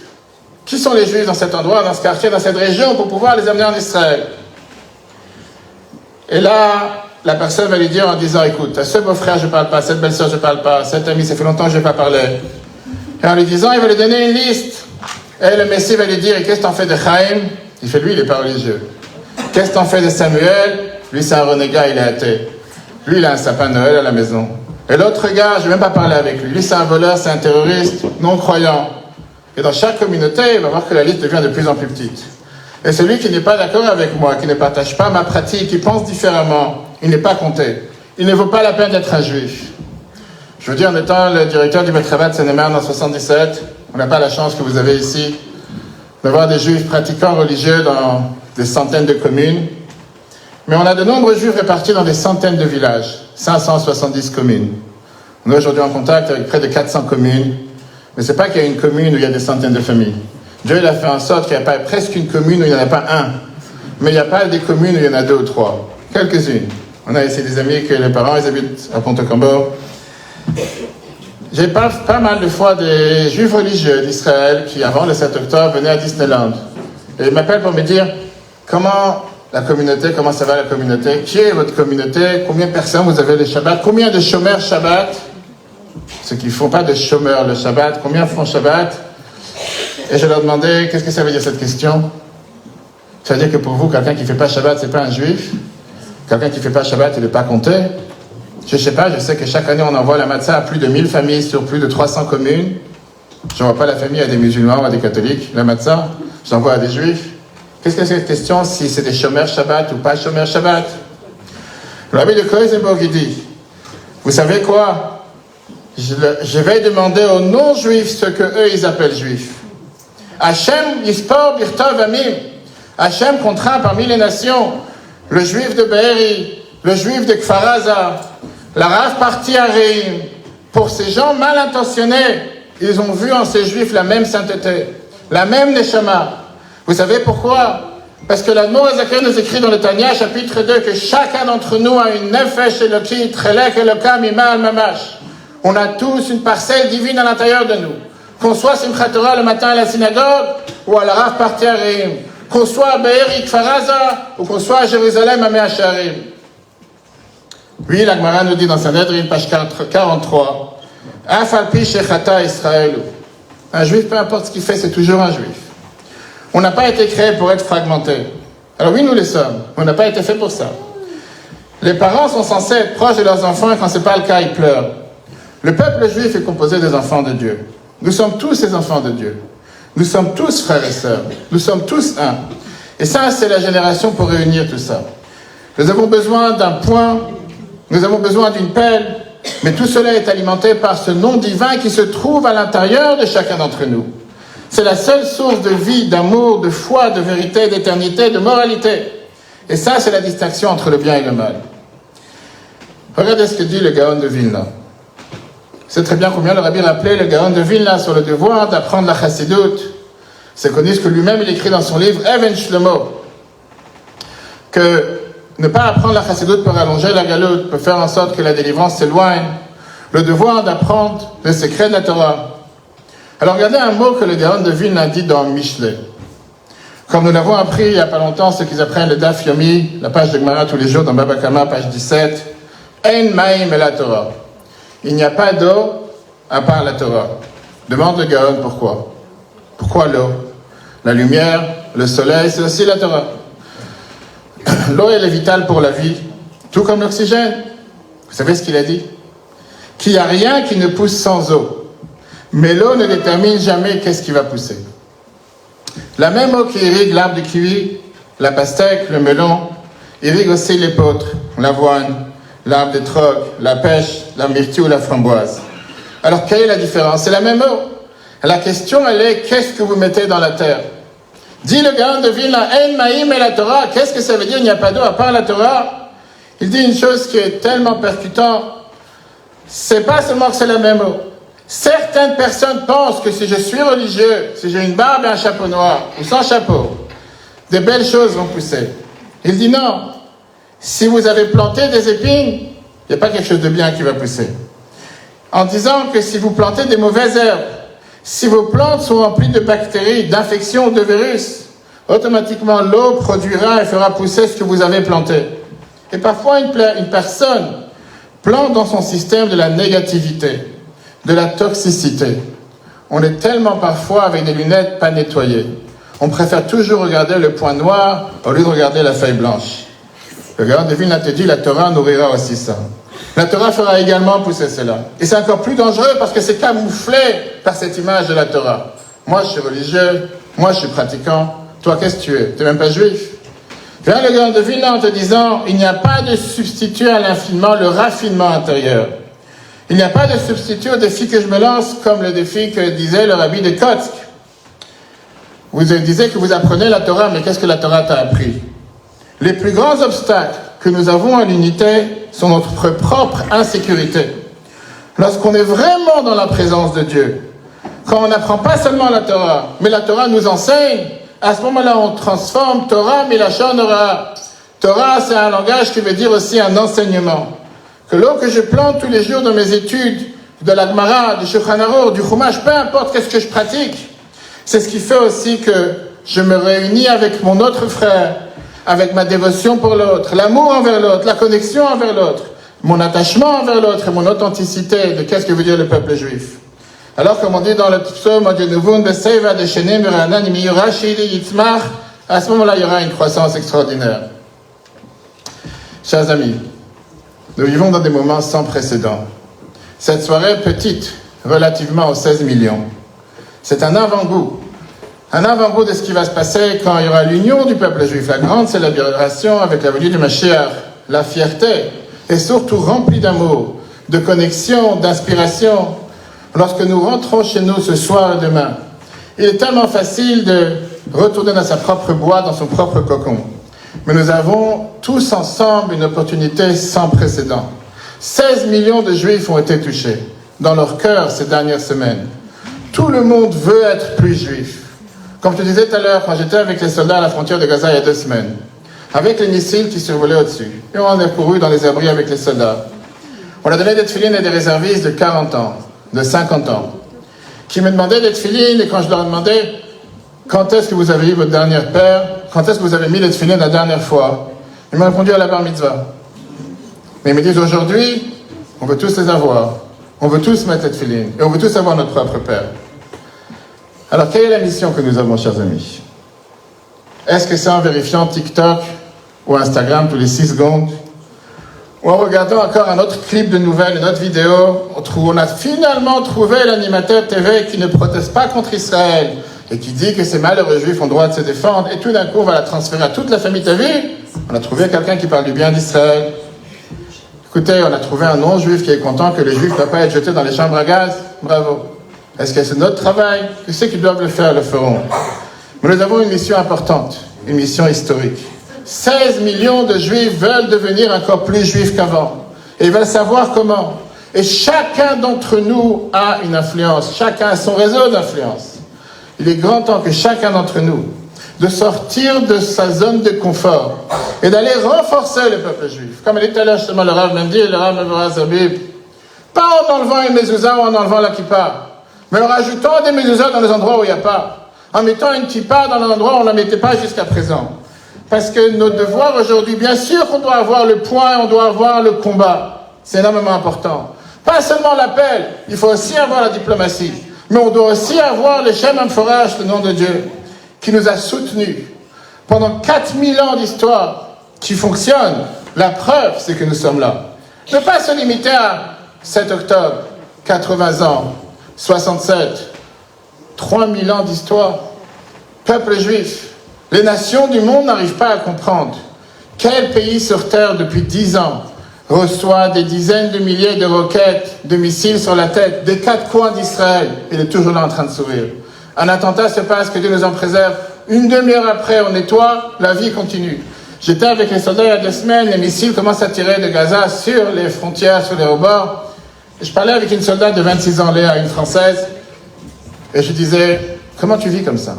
Qui sont les Juifs dans cet endroit, dans ce quartier, dans cette région, pour pouvoir les amener en Israël? Et là, la personne va lui dire en disant, écoute, à ce beau-frère, je ne parle pas, à cette belle-sœur, je ne parle pas, à cet ami, ça fait longtemps que je n'ai pas parlé. Et en lui disant, il va lui donner une liste. Et le Messie va lui dire, et qu'est-ce que t'en fais de Chaim? Il fait, lui, il n'est pas religieux. Qu'est-ce que t'en fais de Samuel? Lui, c'est un renégat, il est athée. Lui, il a un sapin de Noël à la maison. Et l'autre gars, je ne vais même pas parler avec lui. Lui, c'est un voleur, c'est un terroriste, non-croyant. Et dans chaque communauté, il va voir que la liste devient de plus en plus petite. Et celui qui n'est pas d'accord avec moi, qui ne partage pas ma pratique, qui pense différemment, il n'est pas compté. Il ne vaut pas la peine d'être un juif. Je veux dire, en étant le directeur du Bet Rabat Seine-et-Marne en 77, on n'a pas la chance que vous avez ici d'avoir des juifs pratiquants religieux dans des centaines de communes. Mais on a de nombreux juifs répartis dans des centaines de villages, 570 communes. On est aujourd'hui en contact avec près de 400 communes. Mais ce n'est pas qu'il y a une commune où il y a des centaines de familles. Dieu il a fait en sorte qu'il n'y a pas presque une commune où il n'y en a pas un. Mais il n'y a pas des communes où il y en a 2 ou 3. Quelques-unes. On a ici des amis que les parents ils habitent à Pont-au-Combo. J'ai pas mal de fois des juifs religieux d'Israël qui, avant le 7 octobre, venaient à Disneyland. Et ils m'appellent pour me dire comment la communauté, comment ça va la communauté, qui est votre communauté, combien de personnes vous avez le Shabbat, combien de chômeurs Shabbat, ceux qui ne font pas de chômeurs le Shabbat, combien font Shabbat? Et je leur demandais, qu'est-ce que ça veut dire cette question? Ça veut dire que pour vous, quelqu'un qui ne fait pas Shabbat, c'est pas un juif? Quelqu'un qui ne fait pas Shabbat, il n'est pas compté? Je ne sais pas, je sais que chaque année, on envoie la matzah à plus de 1000 familles sur plus de 300 communes. Je n'envoie pas la famille à des musulmans ou à des catholiques, la matzah. Je l'envoie à des juifs. Qu'est-ce que c'est cette question, si c'est des chômeurs Shabbat ou pas chômeurs Shabbat? Le rabbi de Kloisenberg, il dit, vous savez quoi? Je vais demander aux non-juifs ce que eux ils appellent juifs. Hachem yispor birtov amim. Hachem comptera parmi les nations le juif de Be'eri, le juif de Kfar Aza, la Rav partie à Reim. Pour ces gens mal intentionnés, ils ont vu en ces juifs la même sainteté, la même neshama. Vous savez pourquoi? Parce que l'Admor HaZaken nous écrit dans le Tanya, chapitre 2, que chacun d'entre nous a une nefesh elokit, chelek elokam imal mamash. On a tous une parcelle divine à l'intérieur de nous. Qu'on soit Simchat Torah le matin à la synagogue, ou à la Rav partie à Reim. Qu'on soit à Be'eri, Kfar Aza, ou qu'on soit à Jérusalem, à Mea Shearim. Oui, la Gemara nous dit dans Sanhedrin, page 43, Af al pi shechata Israël. Un juif, peu importe ce qu'il fait, c'est toujours un juif. On n'a pas été créé pour être fragmenté. Alors oui, nous le sommes. On n'a pas été fait pour ça. Les parents sont censés être proches de leurs enfants et quand ce n'est pas le cas, ils pleurent. Le peuple juif est composé des enfants de Dieu. Nous sommes tous les enfants de Dieu. Nous sommes tous frères et sœurs. Nous sommes tous un. Et ça, c'est la génération pour réunir tout ça. Nous avons besoin d'un point, nous avons besoin d'une pelle, mais tout cela est alimenté par ce nom divin qui se trouve à l'intérieur de chacun d'entre nous. C'est la seule source de vie, d'amour, de foi, de vérité, d'éternité, de moralité. Et ça, c'est la distinction entre le bien et le mal. Regardez ce que dit le Gaon de Vilna. C'est très bien combien le rabbi rappelait le Gaon de Vilna sur le devoir d'apprendre la Chassidut. C'est connu ce que lui-même il écrit dans son livre Even Shlomo. Que ne pas apprendre la Chassidut peut rallonger la galoute, peut faire en sorte que la délivrance s'éloigne. Le devoir d'apprendre les secrets de la Torah. Alors regardez un mot que le Gaon de Vilna dit dans Mishlei. Comme nous l'avons appris il n'y a pas longtemps, ceux qui apprennent le Daf Yomi, la page de Gemara tous les jours dans Baba Kama, page 17, En Maïm et la Torah. Il n'y a pas d'eau à part la Torah. Demande le Gaon pourquoi. Pourquoi l'eau? La lumière, le soleil, c'est aussi la Torah. L'eau, elle est vitale pour la vie, tout comme l'oxygène. Vous savez ce qu'il a dit? Qu'il n'y a rien qui ne pousse sans eau. Mais l'eau ne détermine jamais qu'est-ce qui va pousser. La même eau qui irrigue l'arbre de kiwi, la pastèque, le melon, irrigue aussi l'épeautre, l'avoine, l'arbre de trogue, la pêche, la myrtille ou la framboise. Alors, quelle est la différence? C'est la même eau. La question, elle est, qu'est-ce que vous mettez dans la terre? Dit le Gaon de Vilna, En Maïm et la Torah. Qu'est-ce que ça veut dire? Il n'y a pas d'eau à part la Torah. Il dit une chose qui est tellement percutante. C'est pas seulement que c'est la même eau. Certaines personnes pensent que si je suis religieux, si j'ai une barbe et un chapeau noir, ou sans chapeau, de belles choses vont pousser. Il dit non. Si vous avez planté des épines, il n'y a pas quelque chose de bien qui va pousser. En disant que si vous plantez des mauvaises herbes, si vos plantes sont remplies de bactéries, d'infections, de virus, automatiquement l'eau produira et fera pousser ce que vous avez planté. Et parfois une personne plante dans son système de la négativité, de la toxicité. On est tellement parfois avec des lunettes pas nettoyées. On préfère toujours regarder le point noir au lieu de regarder la feuille blanche. Le Gaon de Vilna te dit, la Torah nourrira aussi ça. La Torah fera également pousser cela. Et c'est encore plus dangereux parce que c'est camouflé par cette image de la Torah. Moi, je suis religieux. Moi, je suis pratiquant. Toi, qu'est-ce que tu es? Tu n'es même pas juif. Viens le Gaon de Vilna en te disant, il n'y a pas de substitut à l'infinement, le raffinement intérieur. Il n'y a pas de substitut au défi que je me lance, comme le défi que disait le rabbi de Kotsk. Vous disiez que vous apprenez la Torah, mais qu'est-ce que la Torah t'a appris? Les plus grands obstacles que nous avons à l'unité sont notre propre insécurité. Lorsqu'on est vraiment dans la présence de Dieu, quand on n'apprend pas seulement la Torah, mais la Torah nous enseigne, à ce moment-là, on transforme Torah, Milachon Hora. Torah, c'est un langage qui veut dire aussi un enseignement. Que l'eau que je plante tous les jours dans mes études, de la Gemara, du Shulchan Aruch, du Chumash, peu importe qu'est-ce que je pratique, c'est ce qui fait aussi que je me réunis avec mon autre frère, avec ma dévotion pour l'autre, l'amour envers l'autre, la connexion envers l'autre, mon attachement envers l'autre et mon authenticité de qu'est-ce que veut dire le peuple juif. Alors, comme on dit dans le psaume, à ce moment-là, il y aura une croissance extraordinaire. Chers amis, nous vivons dans des moments sans précédent. Cette soirée petite, relativement aux 16 millions, c'est un avant-goût. Un avant-goût de ce qui va se passer quand il y aura l'union du peuple juif, la grande célébration avec la venue du Mashiach, la fierté, et surtout remplie d'amour, de connexion, d'inspiration. Lorsque nous rentrons chez nous ce soir et demain, il est tellement facile de retourner dans sa propre boîte, dans son propre cocon. Mais nous avons tous ensemble une opportunité sans précédent. 16 millions de Juifs ont été touchés dans leur cœur ces dernières semaines. Tout le monde veut être plus juif. Comme je te disais tout à l'heure, quand j'étais avec les soldats à la frontière de Gaza il y a 2 semaines, avec les missiles qui survolaient au-dessus, et on est couru dans les abris avec les soldats, on a donné des tefilines à des réservistes de 40 ans, de 50 ans, qui me demandaient des tefilines, et quand je leur demandais quand est-ce que vous avez eu votre dernière paire, quand est-ce que vous avez mis les tefilines la dernière fois, ils m'ont répondu à la bar mitzvah. Mais ils me disent aujourd'hui, on veut tous les avoir, on veut tous mettre les tefilines, et on veut tous avoir notre propre paire. Alors, quelle est la mission que nous avons, chers amis? Est-ce que c'est en vérifiant TikTok ou Instagram tous les 6 secondes? Ou en regardant encore un autre clip de nouvelles, une autre vidéo, où on a finalement trouvé l'animateur TV qui ne proteste pas contre Israël et qui dit que ces malheureux juifs ont le droit de se défendre, et tout d'un coup on va la transférer à toute la famille. T'as vu? On a trouvé quelqu'un qui parle du bien d'Israël. Écoutez, on a trouvé un non-juif qui est content que les juifs ne doivent pas être jetés dans les chambres à gaz. Bravo. Est-ce que c'est notre travail? Que ceux qui doivent le faire le feront. Mais nous avons une mission importante, une mission historique. 16 millions de juifs veulent devenir encore plus juifs qu'avant. Et ils veulent savoir comment. Et chacun d'entre nous a une influence. Chacun a son réseau d'influence. Il est grand temps que chacun d'entre nous, de sortir de sa zone de confort et d'aller renforcer le peuple juif. Comme il dit tout à l'heure, justement, le Rav Mendy et le Rav Mevoraz Habib. Pas en enlevant une mezouza ou en enlevant la kippa, mais en rajoutant des mezuzot dans les endroits où il n'y a pas. En mettant une kippa dans l'endroit où on ne la mettait pas jusqu'à présent. Parce que nos devoirs aujourd'hui, bien sûr qu'on doit avoir le point, on doit avoir le combat. C'est énormément important. Pas seulement l'appel, il faut aussi avoir la diplomatie. Mais on doit aussi avoir le Shem Amforach, le nom de Dieu, qui nous a soutenus. Pendant 4000 ans d'histoire qui fonctionne, la preuve, c'est que nous sommes là. Ne pas se limiter à 7 octobre, 80 ans. 67, 3000 ans d'histoire. Peuple juif, les nations du monde n'arrivent pas à comprendre. Quel pays sur Terre, depuis 10 ans, reçoit des dizaines de milliers de roquettes, de missiles sur la tête, des 4 coins d'Israël? Il est toujours là en train de sourire. Un attentat se passe, que Dieu nous en préserve. Une demi-heure après, on nettoie, la vie continue. J'étais avec les soldats il y a 2 semaines, les missiles commencent à tirer de Gaza sur les frontières, sur les rebords. Et je parlais avec une soldate de 26 ans, Léa, une Française, et je disais, comment tu vis comme ça?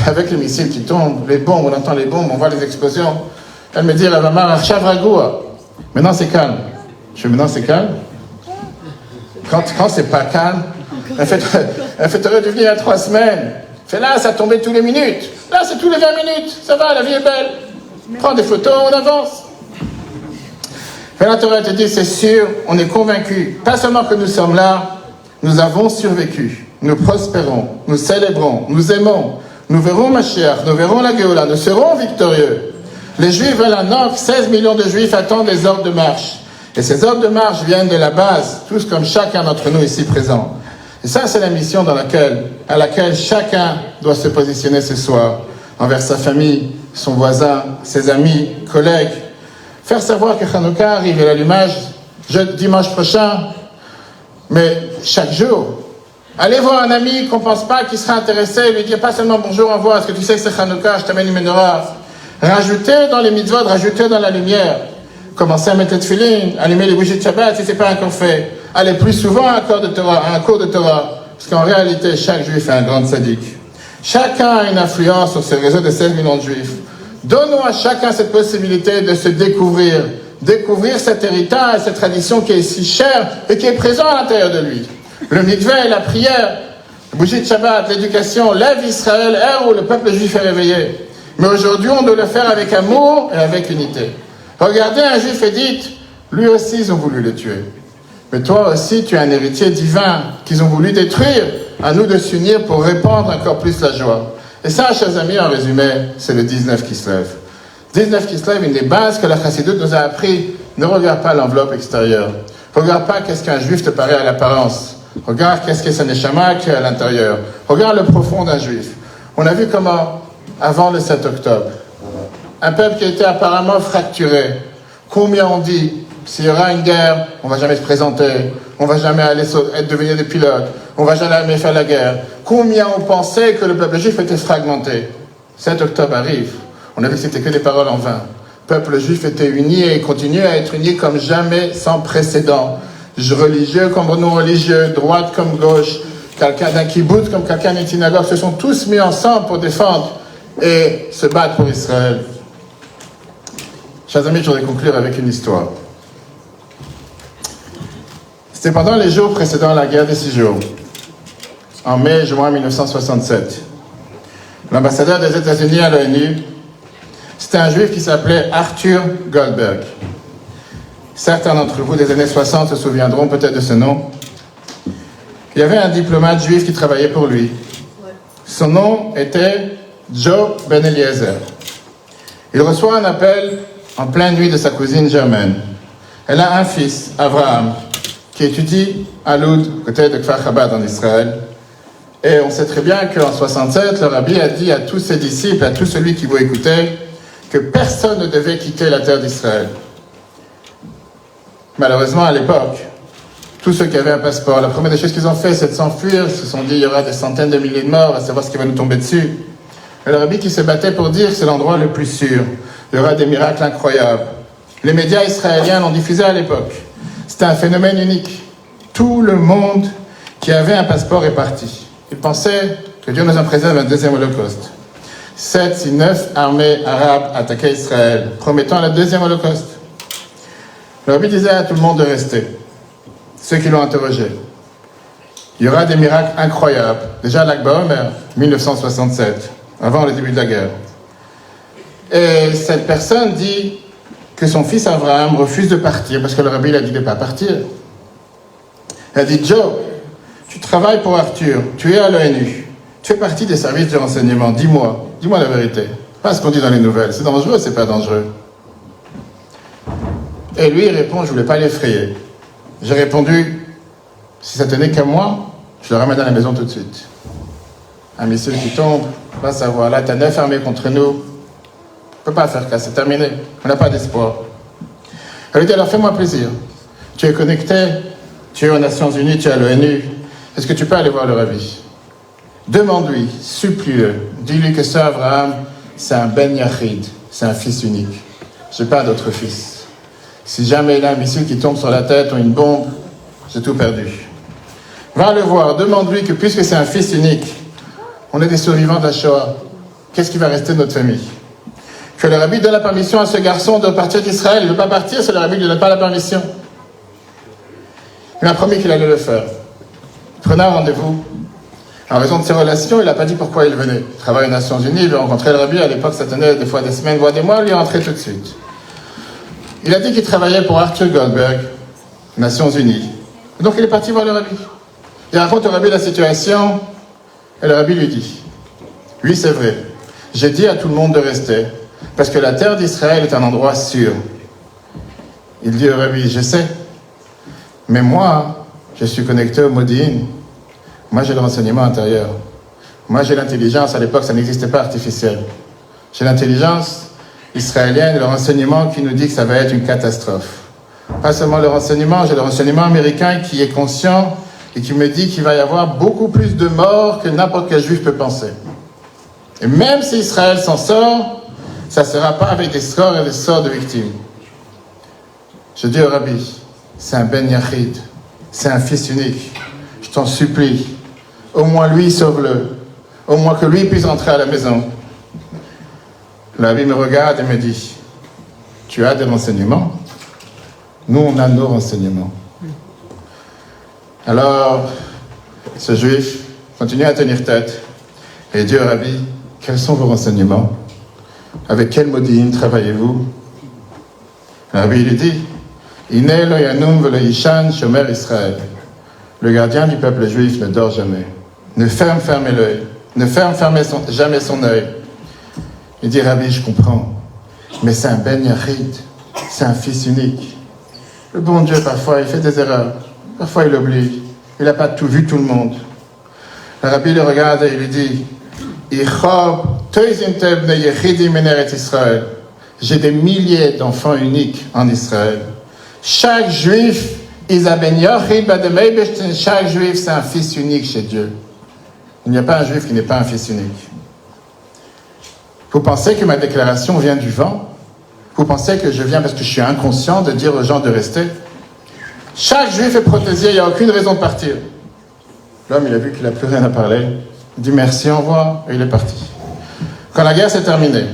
Avec les missiles qui tombent, les bombes, on entend les bombes, on voit les explosions. Elle me dit, la maman, Chavragoua. Maintenant c'est calme. Je dis, maintenant c'est calme? Quand c'est pas calme, elle fait t'aurais dû venir il y a 3 semaines. Fait là, ça tombait tous les minutes. Là, c'est tous les 20 minutes. Ça va, la vie est belle. Prends des photos, on avance. Fait la Torah te dit, c'est sûr, on est convaincus. Pas seulement que nous sommes là, nous avons survécu. Nous prospérons, nous célébrons, nous aimons. Nous verrons Mashiach, nous verrons la Géoula, nous serons victorieux. Les Juifs veulent un ordre, 16 millions de Juifs attendent des ordres de marche. Et ces ordres de marche viennent de la base, tous comme chacun d'entre nous ici présents. Et ça, c'est la mission à laquelle chacun doit se positionner ce soir, envers sa famille, son voisin, ses amis, collègues. Faire savoir que Hanouka arrive à l'allumage dimanche prochain, mais chaque jour. Allez voir un ami qu'on ne pense pas qui sera intéressé, lui dire pas seulement bonjour, au revoir, est-ce que tu sais que c'est Hanouka, je t'amène une menorah. Rajoutez dans les mitzvot, rajoutez dans la lumière. Commencez à mettre les tefilines, allumer les bougies de Shabbat si ce n'est pas encore fait. Allez plus souvent à un cours de Torah. Parce qu'en réalité, chaque juif est un grand tzaddik. Chacun a une influence sur ce réseau de 16 millions de juifs. Donnons à chacun cette possibilité de se découvrir cet héritage, cette tradition qui est si chère et qui est présente à l'intérieur de lui. Le mikveh, la prière, la bougie de Shabbat, l'éducation, lève Israël, ère où le peuple juif est réveillé. Mais aujourd'hui, on doit le faire avec amour et avec unité. Regardez un juif et dites, lui aussi, ils ont voulu le tuer. Mais toi aussi, tu es un héritier divin qu'ils ont voulu détruire. À nous de s'unir pour répandre encore plus la joie. Et ça, chers amis, en résumé, c'est le 19 qui se lève. 19 qui se lève, une des bases que la chassidoute nous a appris. Ne regarde pas l'enveloppe extérieure. Regarde pas qu'est-ce qu'un juif te paraît à l'apparence. Regarde qu'est-ce que sa neshama qui est à l'intérieur. Regarde le profond d'un juif. On a vu comment, avant le 7 octobre, un peuple qui était apparemment fracturé. Combien on dit, s'il y aura une guerre, on ne va jamais se présenter, on ne va jamais aller devenir des pilotes, on ne va jamais faire la guerre. Combien on pensait que le peuple juif était fragmenté. 7 octobre arrive, on a vu que c'était que des paroles en vain. Le peuple juif était uni et continue à être uni comme jamais, sans précédent. Religieux comme non religieux, droite comme gauche, quelqu'un d'un kibbutz comme quelqu'un d'une synagogue, se sont tous mis ensemble pour défendre et se battre pour Israël. Chers amis, je voudrais conclure avec une histoire. C'était pendant les jours précédant la guerre des 6 jours, en mai-juin 1967. L'ambassadeur des États-Unis à l'ONU, c'était un juif qui s'appelait Arthur Goldberg. Certains d'entre vous des années 60 se souviendront peut-être de ce nom. Il y avait un diplomate juif qui travaillait pour lui. Son nom était Joe Ben Eliezer. Il reçoit un appel en pleine nuit de sa cousine Germaine. Elle a un fils, Abraham, qui étudie à Loud, côté de Kfar Chabad en Israël. Et on sait très bien qu'en 67, le rabbi a dit à tous ses disciples, à tout celui qui vous écoutait, que personne ne devait quitter la terre d'Israël. Malheureusement, à l'époque, tous ceux qui avaient un passeport, la première des choses qu'ils ont fait, c'est de s'enfuir. Ils se sont dit, il y aura des centaines de milliers de morts, à savoir ce qui va nous tomber dessus. Et le rabbi qui se battait pour dire que c'est l'endroit le plus sûr. Il y aura des miracles incroyables. Les médias israéliens l'ont diffusé à l'époque. C'était un phénomène unique. Tout le monde qui avait un passeport est parti. Ils pensaient que Dieu nous en préserve un deuxième holocauste. 7, si 9 armées arabes attaquaient Israël, promettant le deuxième holocauste. Le rabbi disait à tout le monde de rester. Ceux qui l'ont interrogé. Il y aura des miracles incroyables. Déjà à l'Akba Omer, 1967, avant le début de la guerre. Et cette personne dit que son fils Abraham refuse de partir parce que le rabbi lui a dit de ne pas partir. Elle a dit, Joe, tu travailles pour Arthur, tu es à l'ONU, tu fais partie des services de renseignement, dis-moi la vérité. Pas ce qu'on dit dans les nouvelles, c'est dangereux, c'est pas dangereux. Et lui, il répond, je ne voulais pas l'effrayer. J'ai répondu, si ça tenait qu'à moi, je le ramène à la maison tout de suite. Un missile qui tombe, va savoir, là, t'as 9 armées contre nous. On ne peut pas faire cas, c'est terminé. On n'a pas d'espoir. Elle lui dit, alors fais-moi plaisir. Tu es connecté, tu es aux Nations Unies, tu es à l'ONU. Est-ce que tu peux aller voir le rabbi? Demande-lui, supplie-le. Dis-lui que ça, Abraham, c'est un Ben Yachid, c'est un fils unique. Je n'ai pas d'autre fils. Si jamais il a un missile qui tombe sur la tête ou une bombe, j'ai tout perdu. Va le voir, demande-lui que puisque c'est un fils unique, on est des survivants de la Shoah, qu'est-ce qui va rester de notre famille? Que le rabbi donne la permission à ce garçon de partir d'Israël. Il ne veut pas partir, c'est le rabbi qui ne donne pas la permission. Il m'a promis qu'il allait le faire. Prenez un rendez-vous. En raison de ses relations, il n'a pas dit pourquoi il venait. Il travaille aux Nations Unies, il veut rencontrer le rabbi. À l'époque, ça tenait des fois des semaines, voire des mois, il est rentré tout de suite. Il a dit qu'il travaillait pour Arthur Goldberg, Nations Unies. Donc il est parti voir le rabbi. Il raconte au rabbi la situation, et le rabbi lui dit, oui, c'est vrai, j'ai dit à tout le monde de rester, parce que la terre d'Israël est un endroit sûr. Il dit au rabbi, je sais, mais moi, je suis connecté au Modin. Moi, j'ai le renseignement intérieur. Moi, j'ai l'intelligence. À l'époque, ça n'existait pas artificiel. J'ai l'intelligence israélienne, le renseignement qui nous dit que ça va être une catastrophe. Pas seulement le renseignement, j'ai le renseignement américain qui est conscient et qui me dit qu'il va y avoir beaucoup plus de morts que n'importe quel juif peut penser. Et même si Israël s'en sort, ça ne sera pas avec des scores et des sorts de victimes. Je dis au rabbi, c'est un Ben Yachid, c'est un fils unique. Je t'en supplie, au moins lui, sauve-le. Au moins que lui puisse rentrer à la maison. Le rabbi me regarde et me dit, tu as des renseignements? Nous, on a nos renseignements. Alors, ce juif continue à tenir tête et dit au rabbi, quels sont vos renseignements? Avec quel modine travaillez-vous? Le rabbi lui dit, Iné lo yanum velo yishan shomer Israël. Le gardien du peuple juif ne dort jamais. Ne ferme l'œil. Ne ferme jamais son œil. Il dit, rabbi, je comprends, mais c'est un Ben Yachid, c'est un fils unique. Le bon Dieu, parfois, il fait des erreurs. Parfois, il oublie. Il n'a pas tout vu tout le monde. Le rabbi le regarde et il lui dit, j'ai des milliers d'enfants uniques en Israël. Chaque juif, chaque juif, c'est un fils unique chez Dieu. Il n'y a pas un juif qui n'est pas un fils unique. Vous pensez que ma déclaration vient du vent? Vous pensez que je viens parce que je suis inconscient de dire aux gens de rester? Chaque juif est protégé, il n'y a aucune raison de partir. L'homme, il a vu qu'il n'a plus rien à parler. Il dit merci, au revoir, et il est parti. Quand la guerre s'est terminée,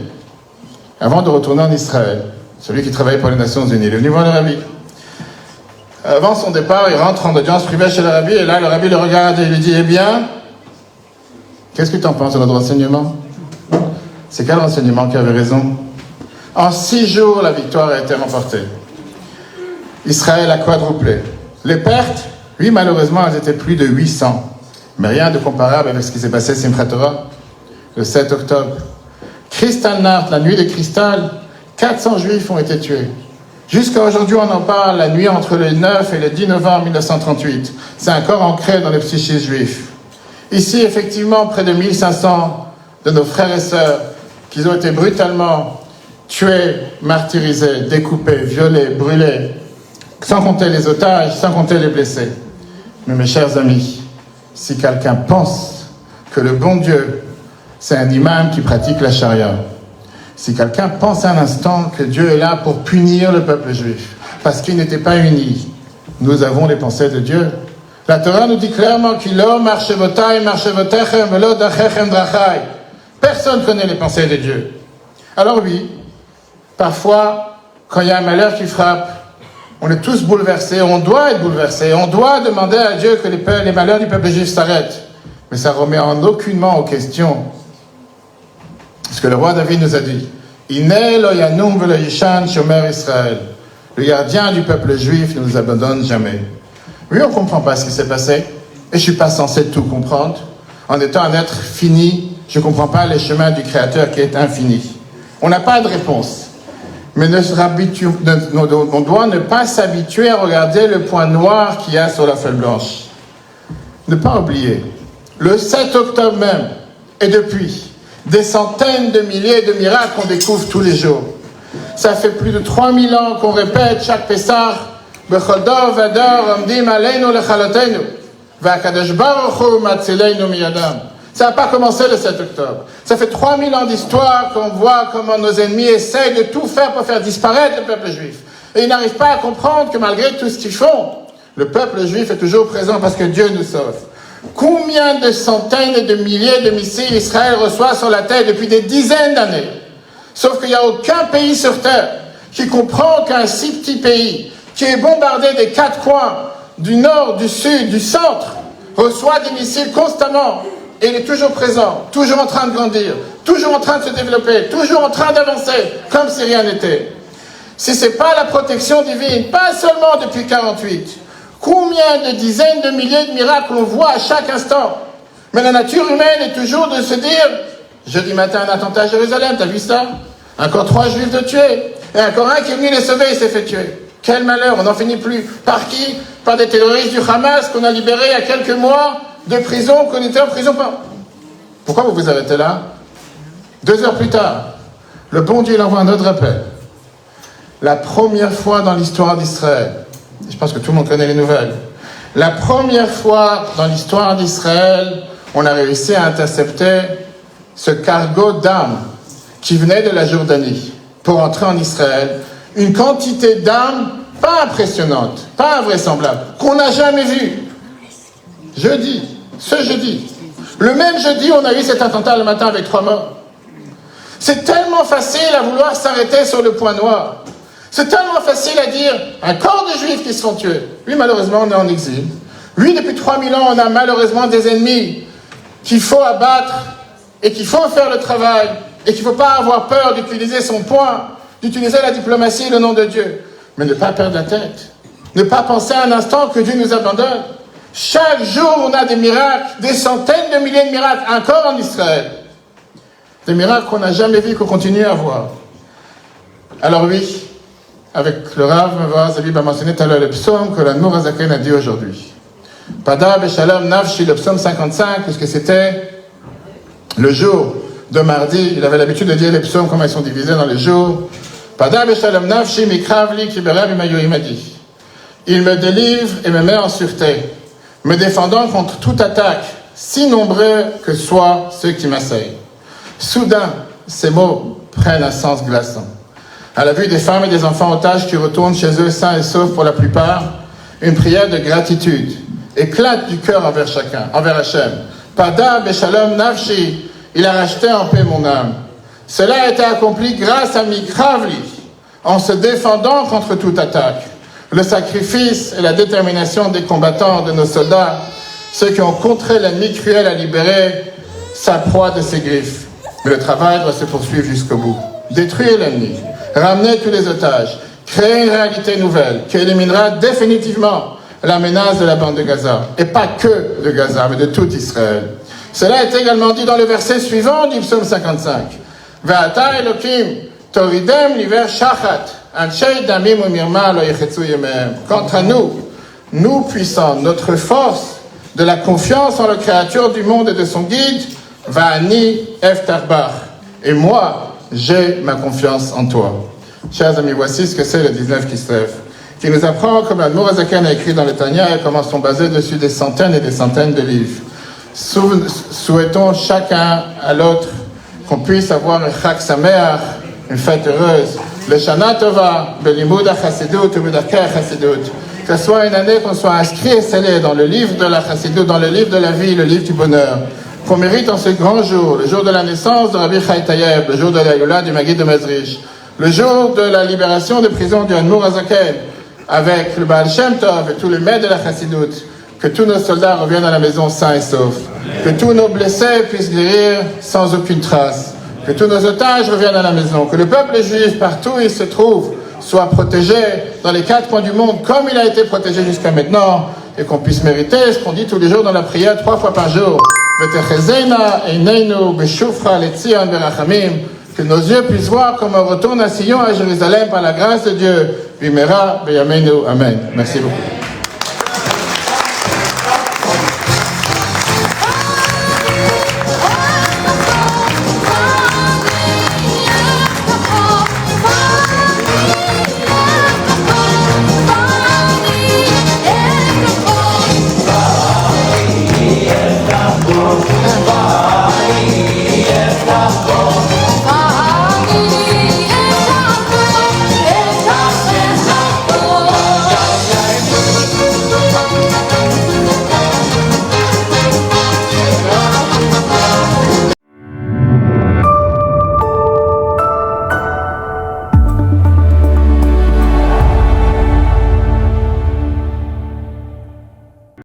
avant de retourner en Israël, celui qui travaillait pour les Nations Unies, il est venu voir le rabbi. Avant son départ, il rentre en audience privée chez le rabbi, et là, le rabbi le regarde et lui dit, eh bien, qu'est-ce que tu en penses de notre renseignement? C'est quel renseignement qui avait raison? En 6 jours, la victoire a été remportée. Israël a quadruplé. Les pertes, oui, malheureusement, elles étaient plus de 800. Mais rien de comparable avec ce qui s'est passé à Simchat Torah, le 7 octobre. Kristallnacht, la nuit de cristal, 400 juifs ont été tués. Jusqu'à aujourd'hui, on en parle, la nuit entre le 9 et le 10 novembre 1938. C'est encore ancré dans les psychistes juifs. Ici, effectivement, près de 1500 de nos frères et sœurs qui ont été brutalement tués, martyrisés, découpés, violés, brûlés, sans compter les otages, sans compter les blessés. Mais mes chers amis, si quelqu'un pense que le bon Dieu, c'est un imam qui pratique la charia, si quelqu'un pense un instant que Dieu est là pour punir le peuple juif, parce qu'il n'était pas uni, nous avons les pensées de Dieu. La Torah nous dit clairement qu'il personne ne connaît les pensées de Dieu. Alors oui, parfois, quand il y a un malheur qui frappe, on est tous bouleversés, on doit être bouleversés, on doit demander à Dieu que les malheurs du peuple juif s'arrêtent. Mais ça ne remet en aucunement en question ce que le roi David nous a dit. Le gardien du peuple juif ne nous abandonne jamais. Oui, on ne comprend pas ce qui s'est passé, et je ne suis pas censé tout comprendre. En étant un être fini, je ne comprends pas les chemins du Créateur qui est infini. On n'a pas de réponse. Mais on doit ne pas s'habituer à regarder le point noir qu'il y a sur la feuille blanche. ne pas oublier, le 7 octobre même, et depuis, des centaines de milliers de miracles qu'on découvre tous les jours. Ça fait plus de 3000 ans qu'on répète chaque Pessah, Bechol dor vador omdim aleinu lechalotenu, v'akadosh baruch hu matzileinu miyadam. Ça n'a pas commencé le 7 octobre. Ça fait 3000 ans d'histoire qu'on voit comment nos ennemis essayent de tout faire pour faire disparaître le peuple juif. Et ils n'arrivent pas à comprendre que malgré tout ce qu'ils font, le peuple juif est toujours présent parce que Dieu nous sauve. Combien de centaines et de milliers de missiles Israël reçoit sur la terre depuis des dizaines d'années? Sauf qu'il n'y a aucun pays sur terre qui comprend qu'un si petit pays, qui est bombardé des quatre coins, du nord, du sud, du centre, reçoit des missiles constamment. Et il est toujours présent, toujours en train de grandir, toujours en train de se développer, toujours en train d'avancer, comme si rien n'était. Si ce n'est pas la protection divine, pas seulement depuis 48, combien de dizaines de milliers de miracles on voit à chaque instant. Mais la nature humaine est toujours de se dire, jeudi matin un attentat à Jérusalem, t'as vu ça? Encore 3 juifs de tués, et encore un qui est venu les sauver, il s'est fait tuer. Quel malheur, on n'en finit plus. Par qui? Par des terroristes du Hamas qu'on a libérés il y a quelques mois de prison, qu'on était en prison. Pourquoi vous vous arrêtez là? 2 heures plus tard, le bon Dieu il envoie un autre appel. La première fois dans l'histoire d'Israël, je pense que tout le monde connaît les nouvelles, la première fois dans l'histoire d'Israël, on a réussi à intercepter ce cargo d'armes qui venait de la Jordanie pour entrer en Israël. Une quantité d'armes pas impressionnante, pas invraisemblable, qu'on n'a jamais vue. Ce jeudi. Le même jeudi, on a eu cet attentat le matin avec 3 morts. C'est tellement facile à vouloir s'arrêter sur le point noir. C'est tellement facile à dire, un corps de juifs qui se font tuer. Oui, malheureusement, on est en exil. Oui, depuis 3000 ans, on a malheureusement des ennemis qu'il faut abattre et qu'il faut faire le travail et qu'il ne faut pas avoir peur d'utiliser son poing, d'utiliser la diplomatie et le nom de Dieu. Mais ne pas perdre la tête. Ne pas penser un instant que Dieu nous abandonne. Chaque jour, on a des miracles, des centaines de milliers de miracles, encore en Israël. Des miracles qu'on n'a jamais vus, qu'on continue à voir. Alors oui, avec le Rav Mavaz Zabib a mentionné tout à l'heure le psaume que l'Admour HaZaken a dit aujourd'hui. Pada Beshalom Nafshi, le psaume 55, puisque c'était le jour de mardi. Il avait l'habitude de dire les psaumes, comment ils sont divisés dans les jours. Pada Beshalom Nafshi, Mikravli, Kibera Bimayo, il m'a dit. Il me délivre et me met en sûreté, me défendant contre toute attaque, si nombreux que soient ceux qui m'assaillent. Soudain, ces mots prennent un sens glaçant. À la vue des femmes et des enfants otages qui retournent chez eux sains et saufs pour la plupart, une prière de gratitude éclate du cœur envers chacun, envers Hachem. Pada Beshalom Nafshi, il a racheté en paix mon âme. Cela a été accompli grâce à Mikravli, en se défendant contre toute attaque. Le sacrifice et la détermination des combattants, de nos soldats, ceux qui ont contré l'ennemi cruel à libérer sa proie de ses griffes. Mais le travail doit se poursuivre jusqu'au bout. Détruire l'ennemi, ramener tous les otages, créer une réalité nouvelle qui éliminera définitivement la menace de la bande de Gaza. Et pas que de Gaza, mais de tout Israël. Cela est également dit dans le verset suivant du psaume 55. Ve'ata Elokim toridem liver shachat anshei damim u'mirma lo yechetzu yemehem. Quant à nous, nous puissants, notre force de la confiance en la créature du monde et de son guide, Va'ani eftarbach. Et moi, j'ai ma confiance en toi. Chers amis, voici ce que c'est le 19 Kislev, qui nous apprend, comme l'Admour HaZaken a écrit dans le Tanya, et comment sont basés dessus des centaines et des centaines de livres. Souhaitons chacun à l'autre qu'on puisse avoir un Chag Sameach, une fête heureuse, le Shana Tova, Belimud HaChassidut, Ubedakei HaChassidut, que ce soit une année qu'on soit inscrit et scellé dans le livre de la Chassidut, dans le livre de la vie, le livre du bonheur, qu'on mérite en ce grand jour, le jour de la naissance de Rabbi Chai Tayeb, le jour de la Yola du Maguid de Mezrich, le jour de la libération de prison du Admour HaZaken, avec le Baal Shem Tov et tous les maîtres de la Chassidut, que tous nos soldats reviennent à la maison sains et saufs, que tous nos blessés puissent guérir sans aucune trace, que tous nos otages reviennent à la maison, que le peuple juif, partout où il se trouve, soit protégé dans les 4 coins du monde, comme il a été protégé jusqu'à maintenant, et qu'on puisse mériter ce qu'on dit tous les jours dans la prière 3 fois par jour. Que nos yeux puissent voir comme on retourne à Sion, à Jérusalem, par la grâce de Dieu. Amen. Merci beaucoup.